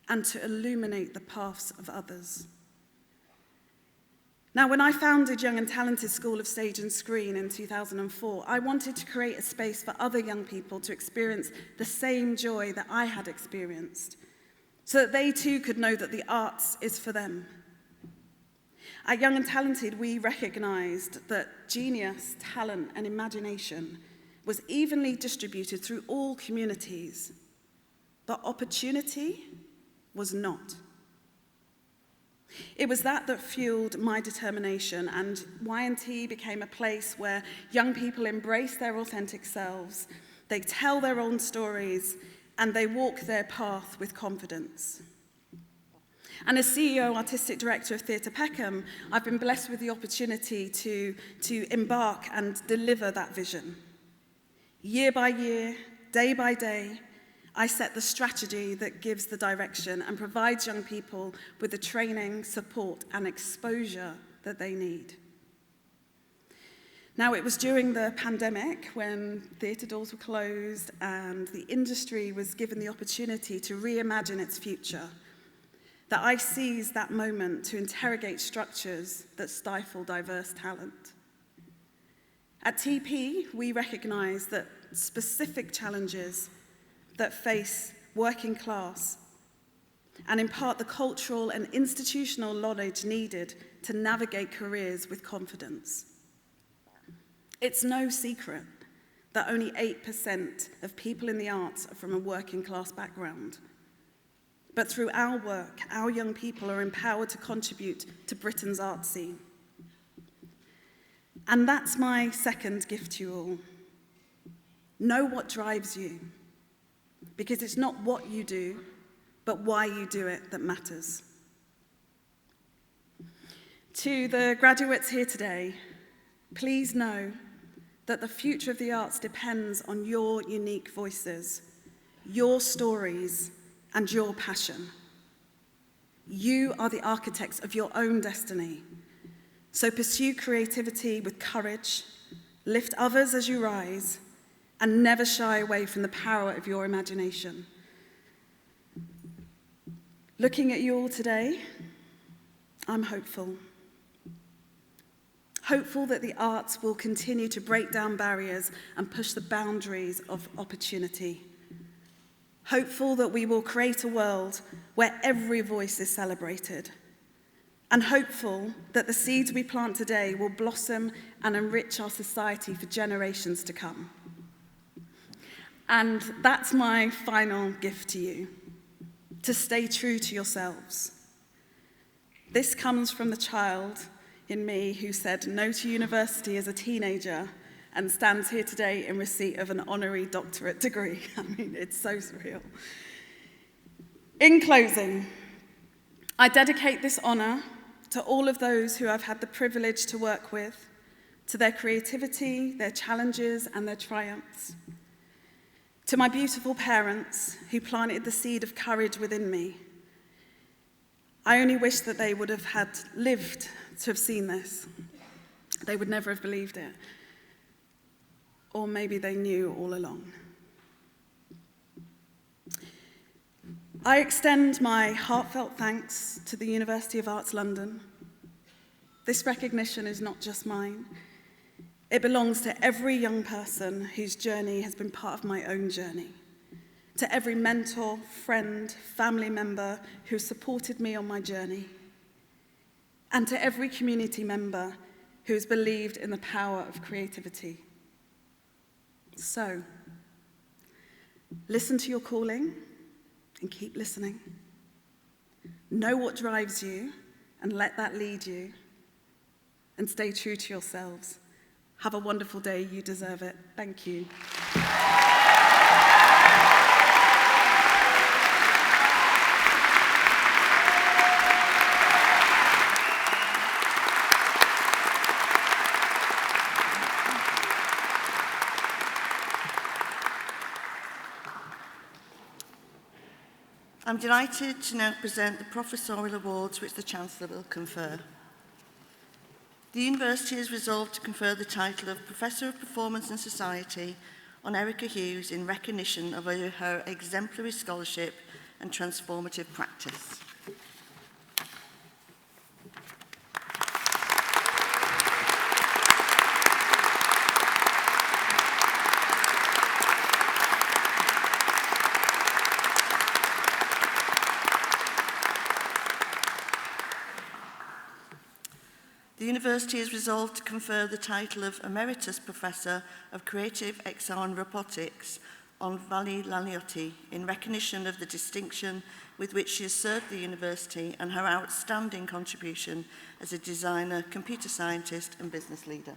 [SPEAKER 13] and to illuminate the paths of others. Now, when I founded Young and Talented School of Stage and Screen in 2004, I wanted to create a space for other young people to experience the same joy that I had experienced, so that they too could know that the arts is for them. At Young and Talented, we recognized that genius, talent, and imagination was evenly distributed through all communities, but opportunity was not. It was that fueled my determination, and Y&T became a place where young people embrace their authentic selves, they tell their own stories, and they walk their path with confidence. And as CEO, Artistic Director of Theatre Peckham, I've been blessed with the opportunity to embark and deliver that vision. Year by year, day by day, I set the strategy that gives the direction and provides young people with the training, support, and exposure that they need. Now, it was during the pandemic, when theatre doors were closed and the industry was given the opportunity to reimagine its future, that I seized that moment to interrogate structures that stifle diverse talent. At TP, we recognise that specific challenges that face working class and impart the cultural and institutional knowledge needed to navigate careers with confidence. It's no secret that only 8% of people in the arts are from a working class background. But through our work, our young people are empowered to contribute to Britain's art scene. And that's my second gift to you all. Know what drives you, because it's not what you do, but why you do it that matters. To the graduates here today, please know that the future of the arts depends on your unique voices, your stories, and your passion. You are the architects of your own destiny. So pursue creativity with courage, lift others as you rise, and never shy away from the power of your imagination. Looking at you all today, I'm hopeful. hopeful that the arts will continue to break down barriers and push the boundaries of opportunity, hopeful that we will create a world where every voice is celebrated, and hopeful that the seeds we plant today will blossom and enrich our society for generations to come. And that's my final gift to you, to stay true to yourselves. This comes from the child in me who said no to university as a teenager and stands here today in receipt of an honorary doctorate degree. I mean, it's so surreal. In closing, I dedicate this honor to all of those who I've had the privilege to work with, to their creativity, their challenges, and their triumphs. To my beautiful parents who planted the seed of courage within me. I only wish that they would have had lived to have seen this. They would never have believed it. Or maybe they knew all along. I extend my heartfelt thanks to the University of Arts London. This recognition is not just mine. It belongs to every young person whose journey has been part of my own journey. To every mentor, friend, family member who supported me on my journey. And to every community member who has believed in the power of creativity. So, listen to your calling and keep listening. Know what drives you and let that lead you. And stay true to yourselves. Have a wonderful day. You deserve it. Thank you.
[SPEAKER 12] I'm delighted to now present the professorial awards which the Chancellor will confer. The University has resolved to confer the title of Professor of Performance and Society on Erica Hughes in recognition of her exemplary scholarship and transformative practice. The University has resolved to confer the title of Emeritus Professor of Creative XR and Robotics on Vali Laliotti in recognition of the distinction with which she has served the University and her outstanding contribution as a designer, computer scientist and business leader.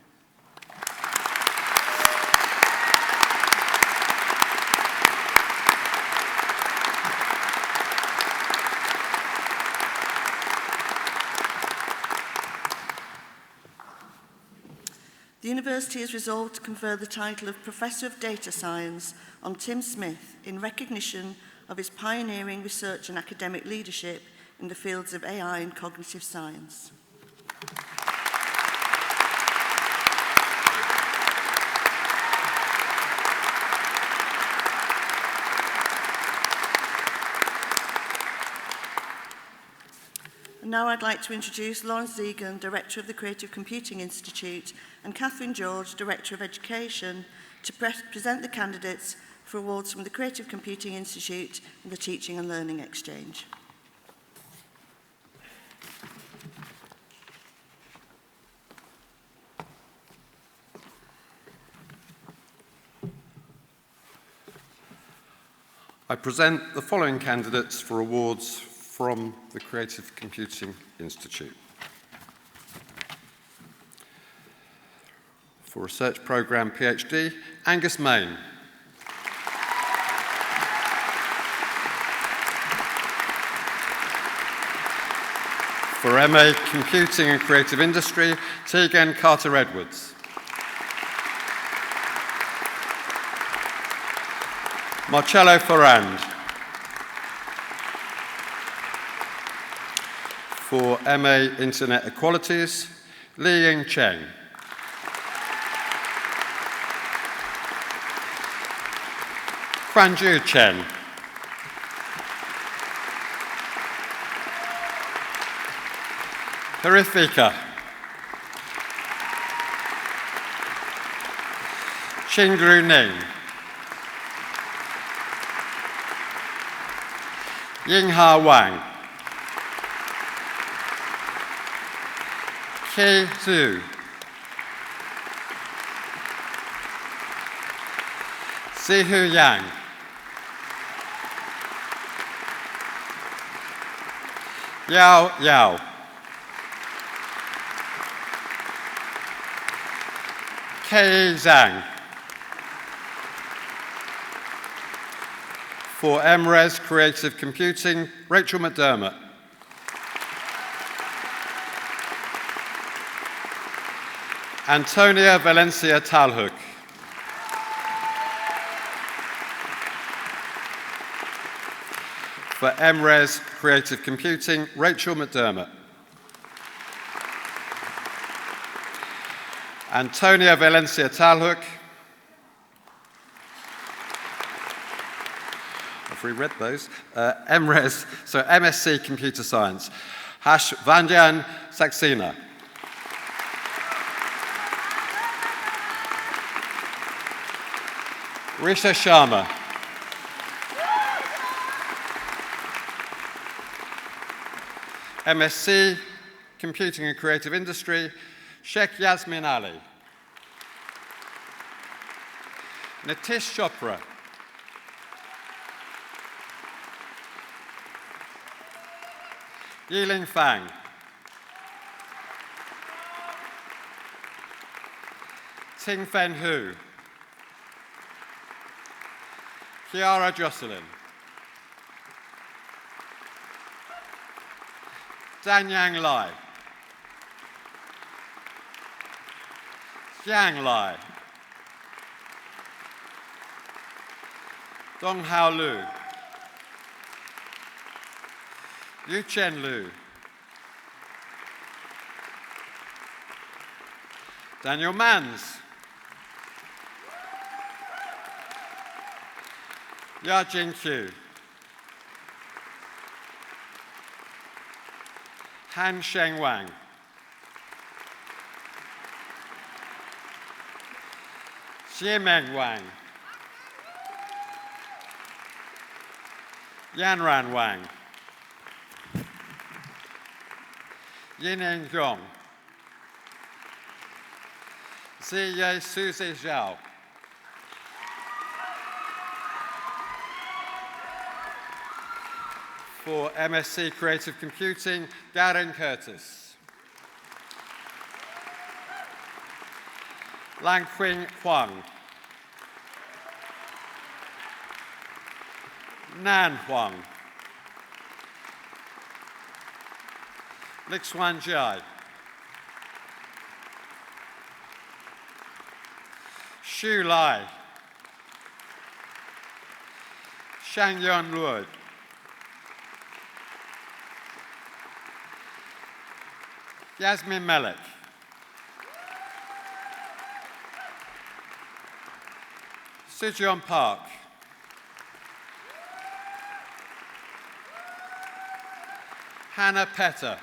[SPEAKER 12] The University has resolved to confer the title of Professor of Data Science on Tim Smith in recognition of his pioneering research and academic leadership in the fields of AI and cognitive science. And now I'd like to introduce Lawrence Zegan, Director of the Creative Computing Institute, and Catherine George, Director of Education, to present the candidates for awards from the Creative Computing Institute and the Teaching and Learning Exchange.
[SPEAKER 14] I present the following candidates for awards from the Creative Computing Institute. For Research Programme PhD, Angus Main. For MA Computing and Creative Industry, Tegan Carter-Edwards. Marcello Ferrand. For MA Internet Equalities, Li-Ying Cheng. Kwanju Chen. Harithika. Chingru Ning. Yingha Wang. Kei Zhu. Sihu Yang. Yao Yao. Kei Zhang. For MRes Creative Computing, Rachel McDermott. Antonia Valencia Talhook. For MRes Creative Computing, Rachel McDermott. Antonia Valencia Talhook. I've reread those. MSc Computer Science. Hash Vanjan Saxena. Risha Sharma. MSc Computing and Creative Industry, Sheikh Yasmin Ali. Nitish Chopra. Yiling Fang. Ting Fen Hu. Kiara Jocelyn. Danyang Lai. Jiang Lai. Donghao Lu. Yuchen Lu. Daniel Mans. Ya Jing Qiu. Han Sheng Wang. Xiemeng Wang. Yanran Wang. Yining Zhong. Ziye Suzy Zhao. For MSc Creative Computing, Darren Curtis. Langqing Huang. Nan Huang. Lixuan Jai. Xu Lai. Shang Yuan Luo. Yasmin Malik. Sujeon Park. Hannah Petter.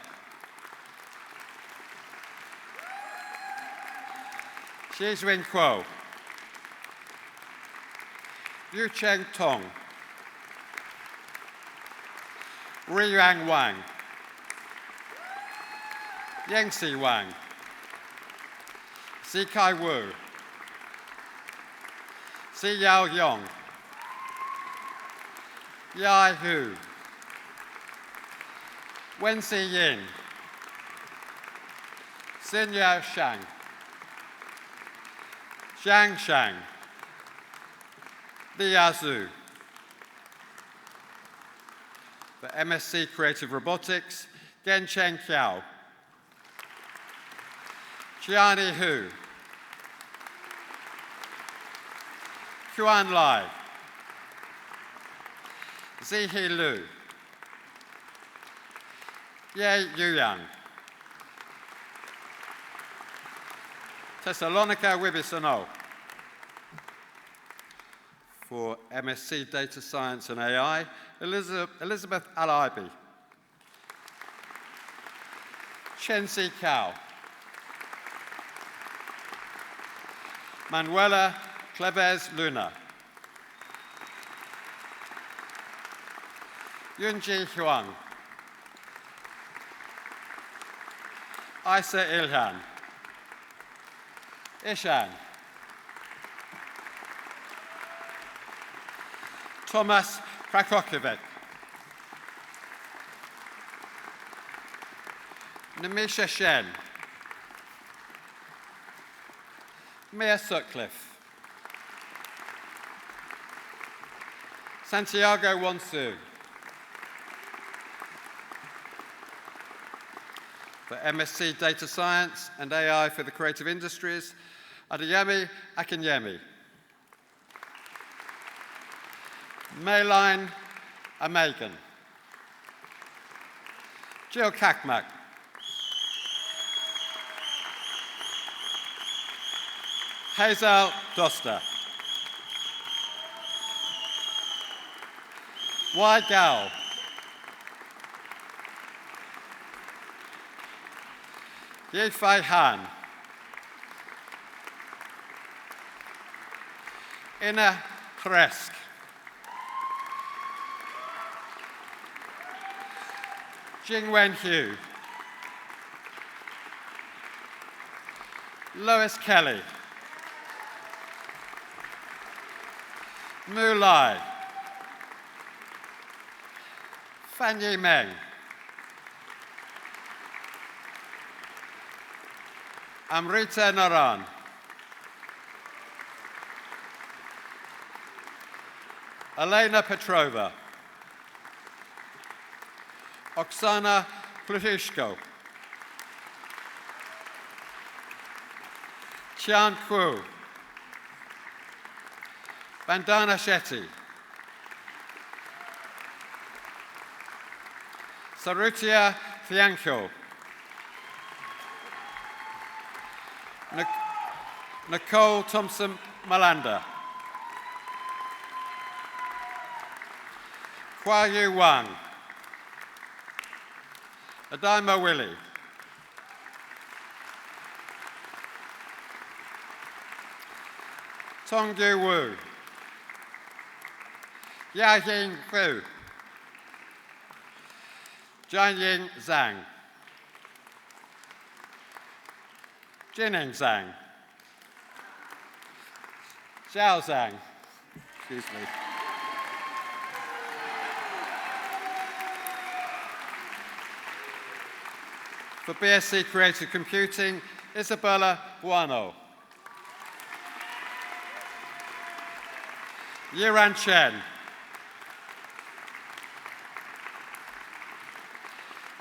[SPEAKER 14] Xizwen Kuo. Yu Cheng Tong. Riyang Wang. Yangxi Wang. Zikai Wu. Si Yao Yong. Yai Hu. Wenxi Ying. Xin Yao Shang. Zhang Shang. Liya Zhu. For MSc Creative Robotics, Gencheng Qiao. Jiani Hu. Xuan Lai. Zihe Lu. Ye Yuyang. Thessalonica Wibisano. For MSc Data Science and AI, Elizabeth Alibi. Chen-Si Cao. Manuela Cleves Luna. Yunji Huang. Isa Ilhan. Ishan. Thomas Krakokovic. Namisha Shen. Mia Sutcliffe. Santiago Wansu. For MSc Data Science and AI for the Creative Industries, Adeyemi Akinyemi. Mayline Amagan. Jill Kakmak. Hazel Doster. Wai Gao. Yifei Han. Ina Kresk. Jingwen Hu. Lois Kelly. Mu Lai. Fan Yi Meng. Amrita Naran. Elena Petrova. Oksana Plushko. Chian Kwu. Vandana Shetty. Sarutia Thiankyo. Nicole Thompson Malanda. Kwa Yu Wang. Adaima Willie. Tong Yu Wu. Ya Ying Fu. Jianying Zhang. Jining Zhang. Xiao Zhang. Excuse me. For BSc Creative Computing, Isabella Buono. Yiran Chen.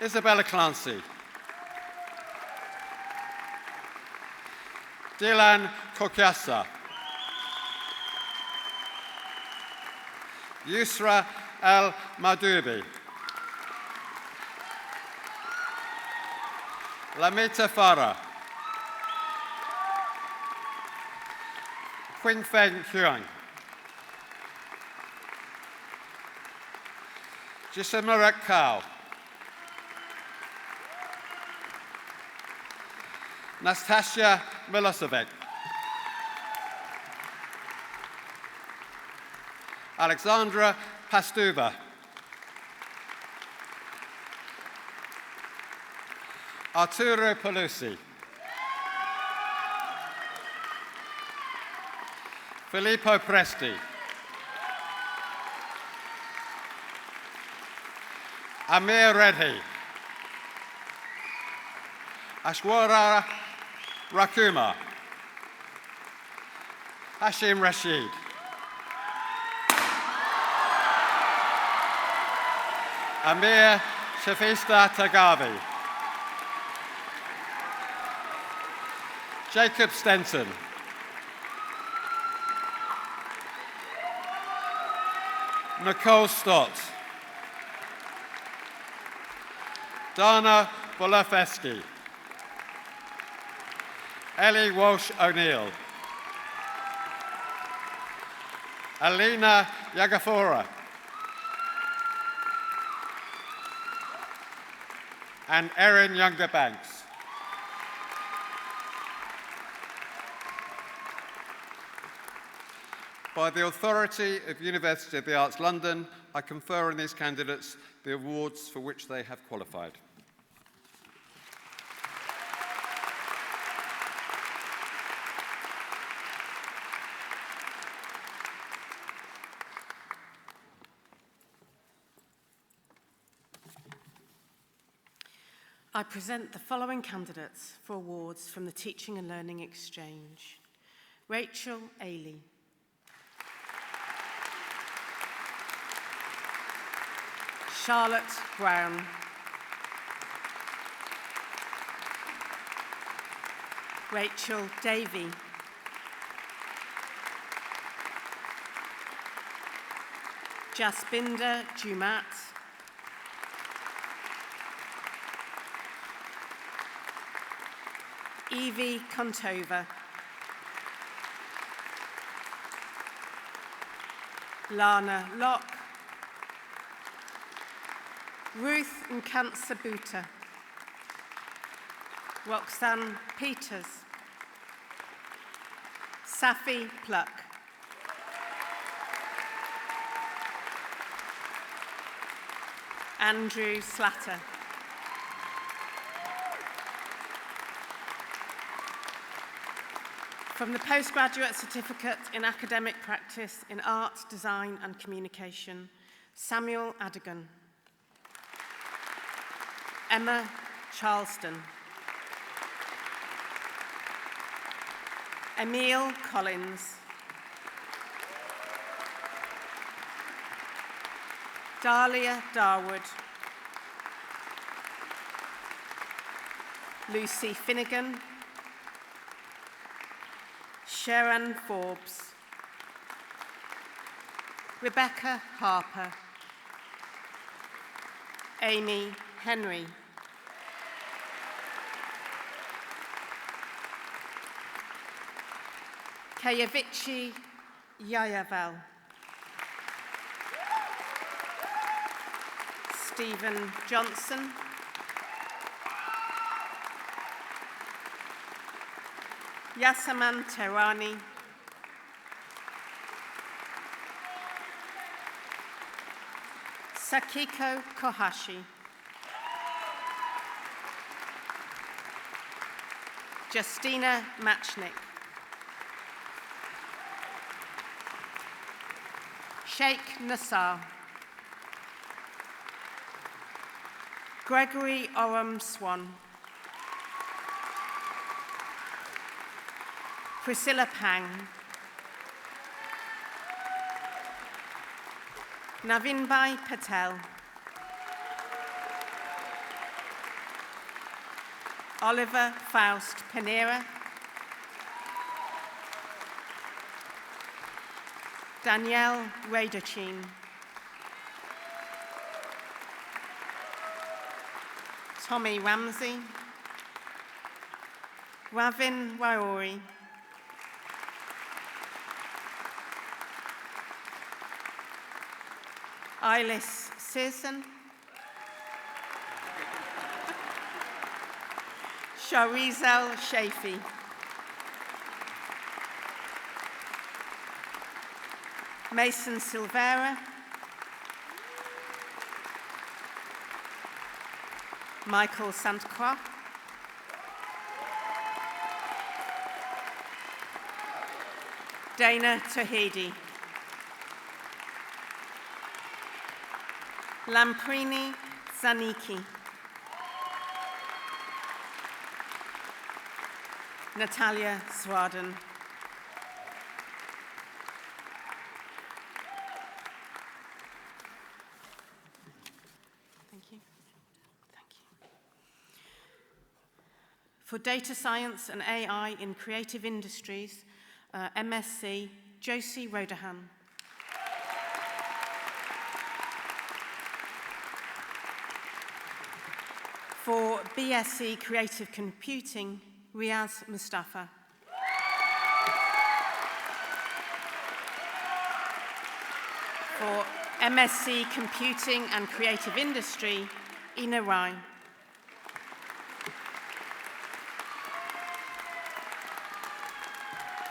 [SPEAKER 14] Isabella Clancy. Dylan Kokyasa. Yusra Al Madoubi. Lamita Farah. Qingfeng Huang. Jisimirak Kao. Nastasia Milosevic. Alexandra Pastuva. Arturo Pelusi. Filippo Presti. Amir Reddy. Ashwara Rakuma. Hashim Rashid. Amir Shafista Tagavi. Jacob Stenson. Nicole Stott. Dana Bolafeski. Ellie Walsh O'Neill. Alina Yagafora. And Erin Younger Banks. By the authority of University of the Arts London, I confer on these candidates the awards for which they have qualified.
[SPEAKER 15] I present the following candidates for awards from the Teaching and Learning Exchange. Rachel Ailey. Charlotte Brown. Rachel Davey. Jaspinder Jumat. Evie Kontova. Lana Locke. Ruth Nkansabuta. Roxanne Peters. Safi Pluck. Andrew Slatter. From the Postgraduate Certificate in Academic Practice in Art, Design and Communication, Samuel Adigan. Emma Charleston. Emile Collins. Dahlia Darwood. Lucy Finnegan. Sharon Forbes. Rebecca Harper. Amy Henry. Kayavici Yayavel. Stephen Johnson. Yasaman Terani. Sakiko Kohashi. Justina Machnik. Sheikh Nassar. Gregory Oram Swan. Priscilla Pang. Navinbhai Patel. Oliver Faust Panera. Danielle Radochin. Tommy Ramsey. Ravin Waori. Eilis Searson. Sharizel Shafi. Mason Silvera. Michael Santacroix. Dana Tahidi. Lamprini Zaniki. Natalia Swaden. Thank you. Thank you. For Data Science and AI in Creative Industries, MSc, Josie Rodahan. For BSc Creative Computing, Riaz Mustafa. For MSc Computing and Creative Industry, Ina Rai.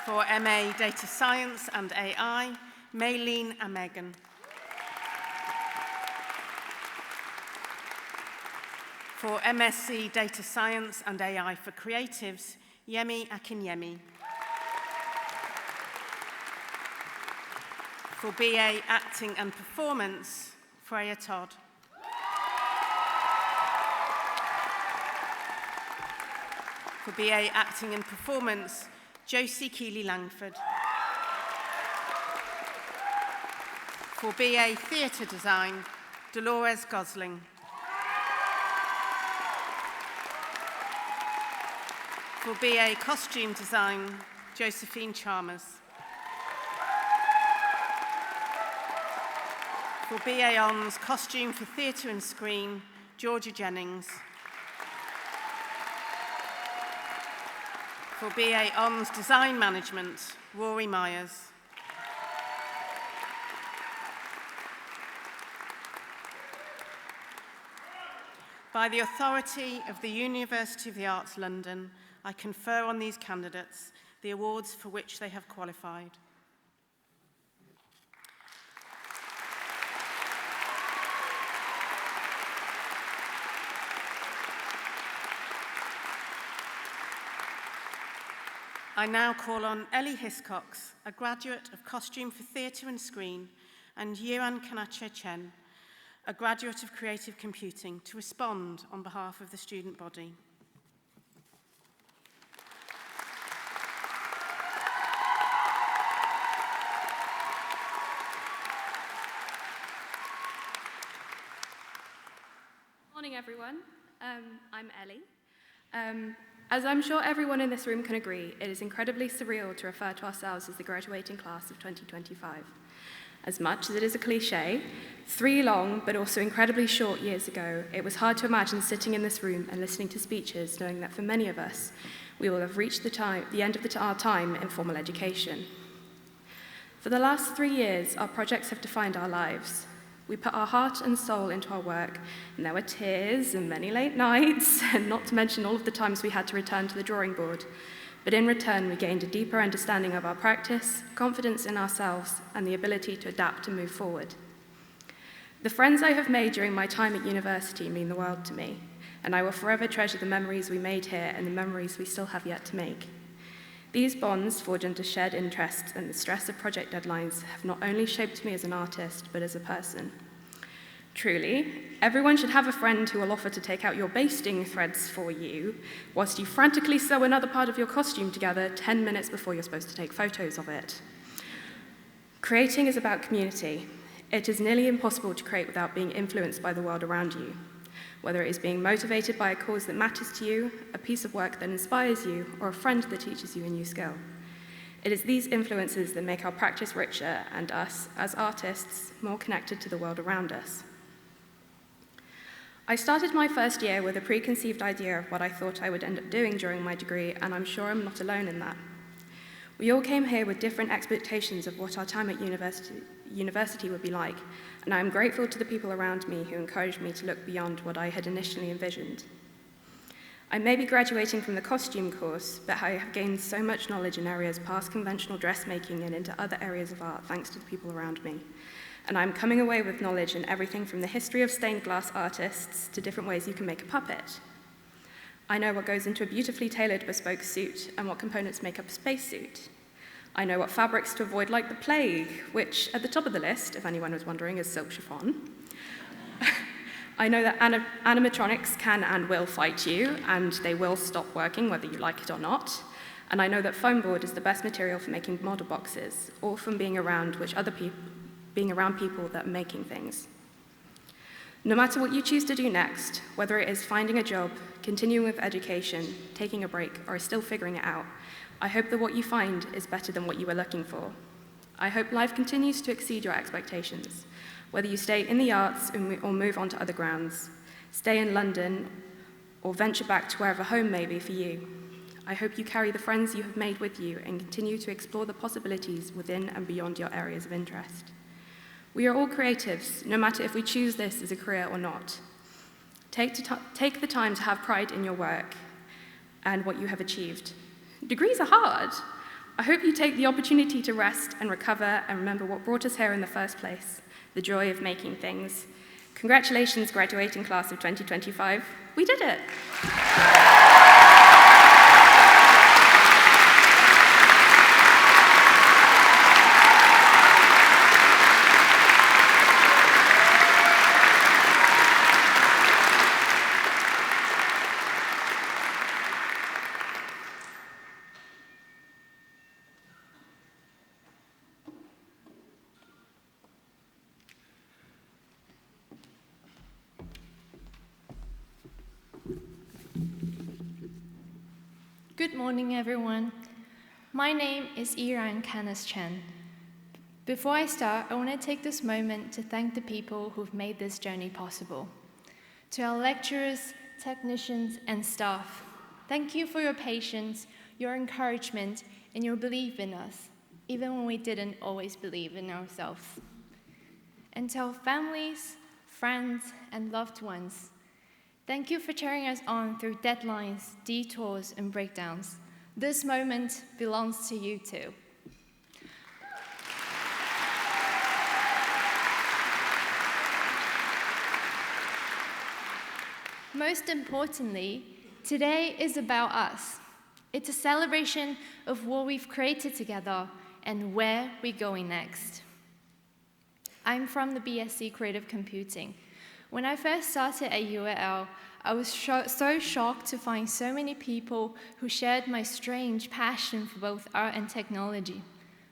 [SPEAKER 15] For For MA Data Science and AI, Maylene and Megan. For MSc Data Science and AI for Creatives, Yemi Akinyemi. For BA Acting and Performance, Freya Todd. For BA Acting and Performance, Josie Keeley-Langford. For BA Theatre Design, Dolores Gosling. For BA Costume Design, Josephine Chalmers. For BA Hons Costume for Theatre and Screen, Georgia Jennings. For BA Hons Design Management, Rory Myers. By the authority of the University of the Arts London, I confer on these candidates the awards for which they have qualified. I now call on Ellie Hiscox, a graduate of Costume for Theatre and Screen, and Yuan Kanache Chen, a graduate of Creative Computing, to respond on behalf of the student body.
[SPEAKER 16] Morning, everyone. I'm Ellie. As I'm sure everyone in this room can agree, it is incredibly surreal to refer to ourselves as the graduating class of 2025. As much as it is a cliche, 3 long but also incredibly short years ago, it was hard to imagine sitting in this room and listening to speeches, knowing that for many of us, we will have reached the end of our time in formal education. For the last 3 years, our projects have defined our lives. We put our heart and soul into our work, and there were tears and many late nights, and not to mention all of the times we had to return to the drawing board. But in return, we gained a deeper understanding of our practice, confidence in ourselves, and the ability to adapt and move forward. The friends I have made during my time at university mean the world to me, and I will forever treasure the memories we made here and the memories we still have yet to make. These bonds, forged under shared interests and the stress of project deadlines, have not only shaped me as an artist, but as a person. Truly, everyone should have a friend who will offer to take out your basting threads for you, whilst you frantically sew another part of your costume together 10 minutes before you're supposed to take photos of it. Creating is about community. It is nearly impossible to create without being influenced by the world around you. Whether it is being motivated by a cause that matters to you, a piece of work that inspires you, or a friend that teaches you a new skill. It is these influences that make our practice richer and us, as artists, more connected to the world around us. I started my first year with a preconceived idea of what I thought I would end up doing during my degree, and I'm sure I'm not alone in that. We all came here with different expectations of what our time at university would be like, and I am grateful to the people around me who encouraged me to look beyond what I had initially envisioned. I may be graduating from the costume course, but I have gained so much knowledge in areas past conventional dressmaking and into other areas of art thanks to the people around me. And I'm coming away with knowledge in everything from the history of stained glass artists to different ways you can make a puppet. I know what goes into a beautifully tailored bespoke suit and what components make up a spacesuit. I know what fabrics to avoid like the plague, which at the top of the list, if anyone was wondering, is silk chiffon. I know that animatronics can and will fight you, and they will stop working whether you like it or not. And I know that foam board is the best material for making model boxes, or from being around people that are making things. No matter what you choose to do next, whether it is finding a job, continuing with education, taking a break, or still figuring it out, I hope that what you find is better than what you were looking for. I hope life continues to exceed your expectations, whether you stay in the arts or move on to other grounds, stay in London, or venture back to wherever home may be for you. I hope you carry the friends you have made with you and continue to explore the possibilities within and beyond your areas of interest. We are all creatives, no matter if we choose this as a career or not. Take the time to have pride in your work and what you have achieved. Degrees are hard. I hope you take the opportunity to rest and recover and remember what brought us here in the first place, the joy of making things. Congratulations, graduating class of 2025. We did it!
[SPEAKER 17] Good morning, everyone. My name is Iran Canis Chen. Before I start, I want to take this moment to thank the people who've made this journey possible. To our lecturers, technicians, and staff, thank you for your patience, your encouragement, and your belief in us, even when we didn't always believe in ourselves. And to our families, friends, and loved ones, thank you for cheering us on through deadlines, detours, and breakdowns. This moment belongs to you too. Most importantly, today is about us. It's a celebration of what we've created together and where we're going next. I'm from the BSc Creative Computing. When I first started at UAL, I was so shocked to find so many people who shared my strange passion for both art and technology,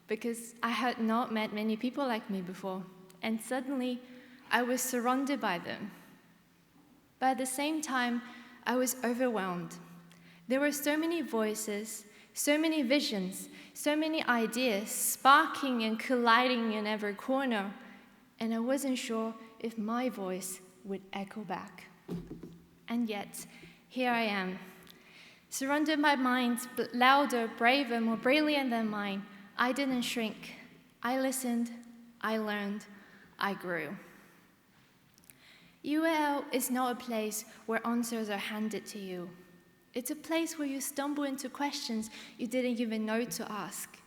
[SPEAKER 17] because I had not met many people like me before, and suddenly I was surrounded by them. But at the same time, I was overwhelmed. There were so many voices, so many visions, so many ideas sparking and colliding in every corner, and I wasn't sure if my voice would echo back. And yet, here I am, surrounded by minds louder, braver, more brilliant than mine. I didn't shrink. I listened, I learned, I grew. UAL is not a place where answers are handed to you. It's a place where you stumble into questions you didn't even know to ask.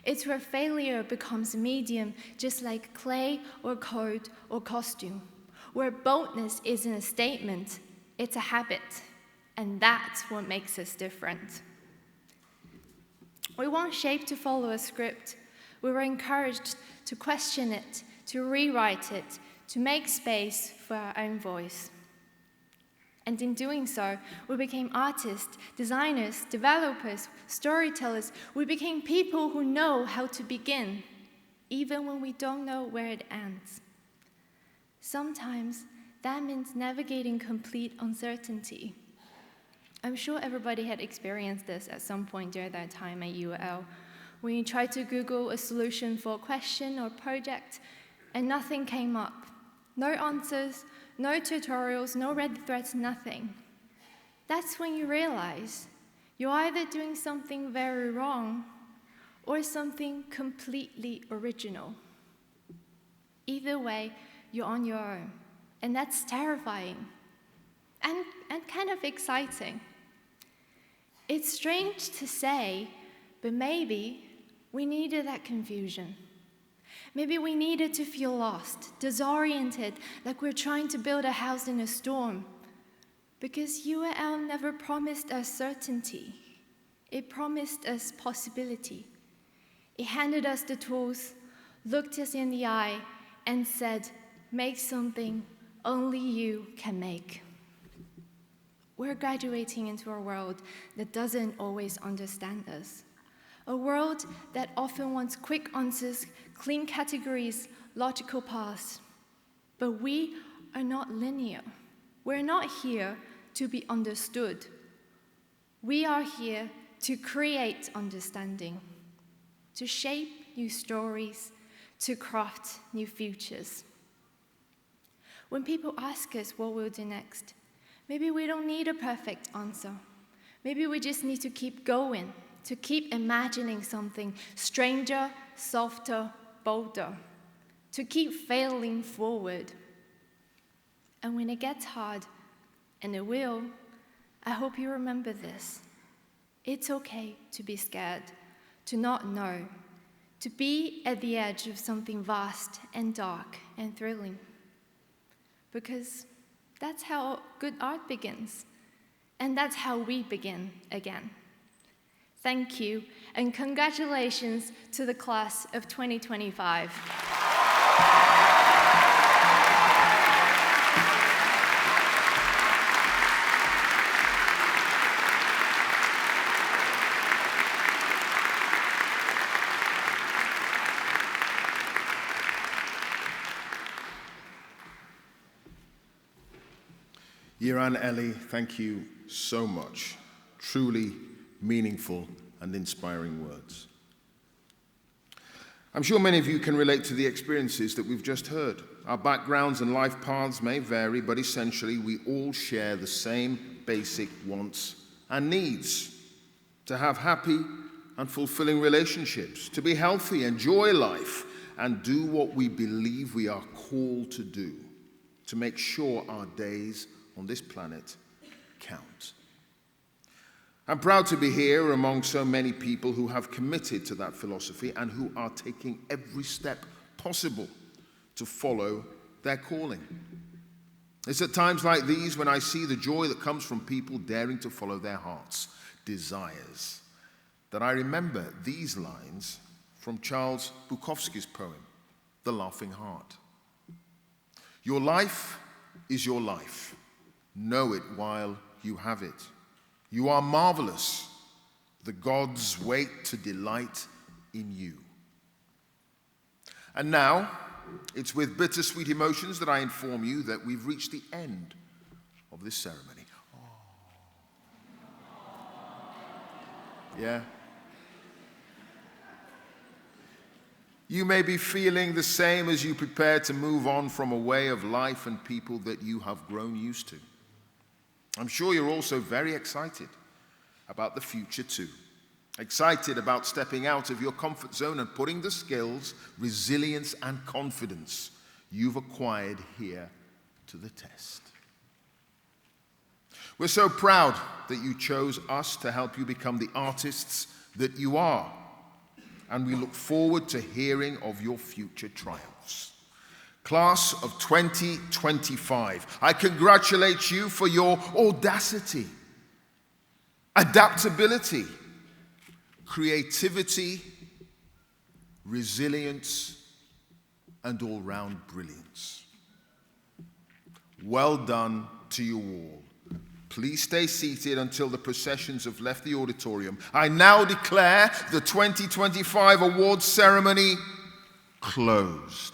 [SPEAKER 17] It's where failure becomes a medium, just like clay or code or costume. Where boldness isn't a statement, it's a habit. And that's what makes us different. We weren't shaped to follow a script. We were encouraged to question it, to rewrite it, to make space for our own voice. And in doing so, we became artists, designers, developers, storytellers. We became people who know how to begin, even when we don't know where it ends. Sometimes that means navigating complete uncertainty. I'm sure everybody had experienced this at some point during their time at UAL, when you tried to Google a solution for a question or project and nothing came up. No answers, no tutorials, no red threads, nothing. That's when you realize you're either doing something very wrong or something completely original. Either way, you're on your own, and that's terrifying and kind of exciting. It's strange to say, but maybe we needed that confusion. Maybe we needed to feel lost, disoriented, like we're trying to build a house in a storm. Because UAL never promised us certainty. It promised us possibility. It handed us the tools, looked us in the eye, and said, make something only you can make. We're graduating into a world that doesn't always understand us. A world that often wants quick answers, clean categories, logical paths. But we are not linear. We're not here to be understood. We are here to create understanding, to shape new stories, to craft new futures. When people ask us what we'll do next, maybe we don't need a perfect answer. Maybe we just need to keep going, to keep imagining something stranger, softer, bolder, to keep failing forward. And when it gets hard, and it will, I hope you remember this. It's okay to be scared, to not know, to be at the edge of something vast and dark and thrilling. Because that's how good art begins, and that's how we begin again. Thank you, and congratulations to the class of 2025.
[SPEAKER 1] Yiran, Ellie, thank you so much. Truly meaningful and inspiring words. I'm sure many of you can relate to the experiences that we've just heard. Our backgrounds and life paths may vary, but essentially we all share the same basic wants and needs: to have happy and fulfilling relationships, to be healthy, enjoy life, and do what we believe we are called to do, to make sure our days on this planet count. I'm proud to be here among so many people who have committed to that philosophy and who are taking every step possible to follow their calling. It's at times like these when I see the joy that comes from people daring to follow their heart's desires that I remember these lines from Charles Bukowski's poem, The Laughing Heart. Your life is your life. Know it while you have it. You are marvelous. The gods wait to delight in you. And now, it's with bittersweet emotions that I inform you that we've reached the end of this ceremony. Yeah? You may be feeling the same as you prepare to move on from a way of life and people that you have grown used to. I'm sure you're also very excited about the future too. Excited about stepping out of your comfort zone and putting the skills, resilience, and confidence you've acquired here to the test. We're so proud that you chose us to help you become the artists that you are, and we look forward to hearing of your future triumphs. Class of 2025, I congratulate you for your audacity, adaptability, creativity, resilience, and all-round brilliance. Well done to you all. Please stay seated until the processions have left the auditorium. I now declare the 2025 awards ceremony closed.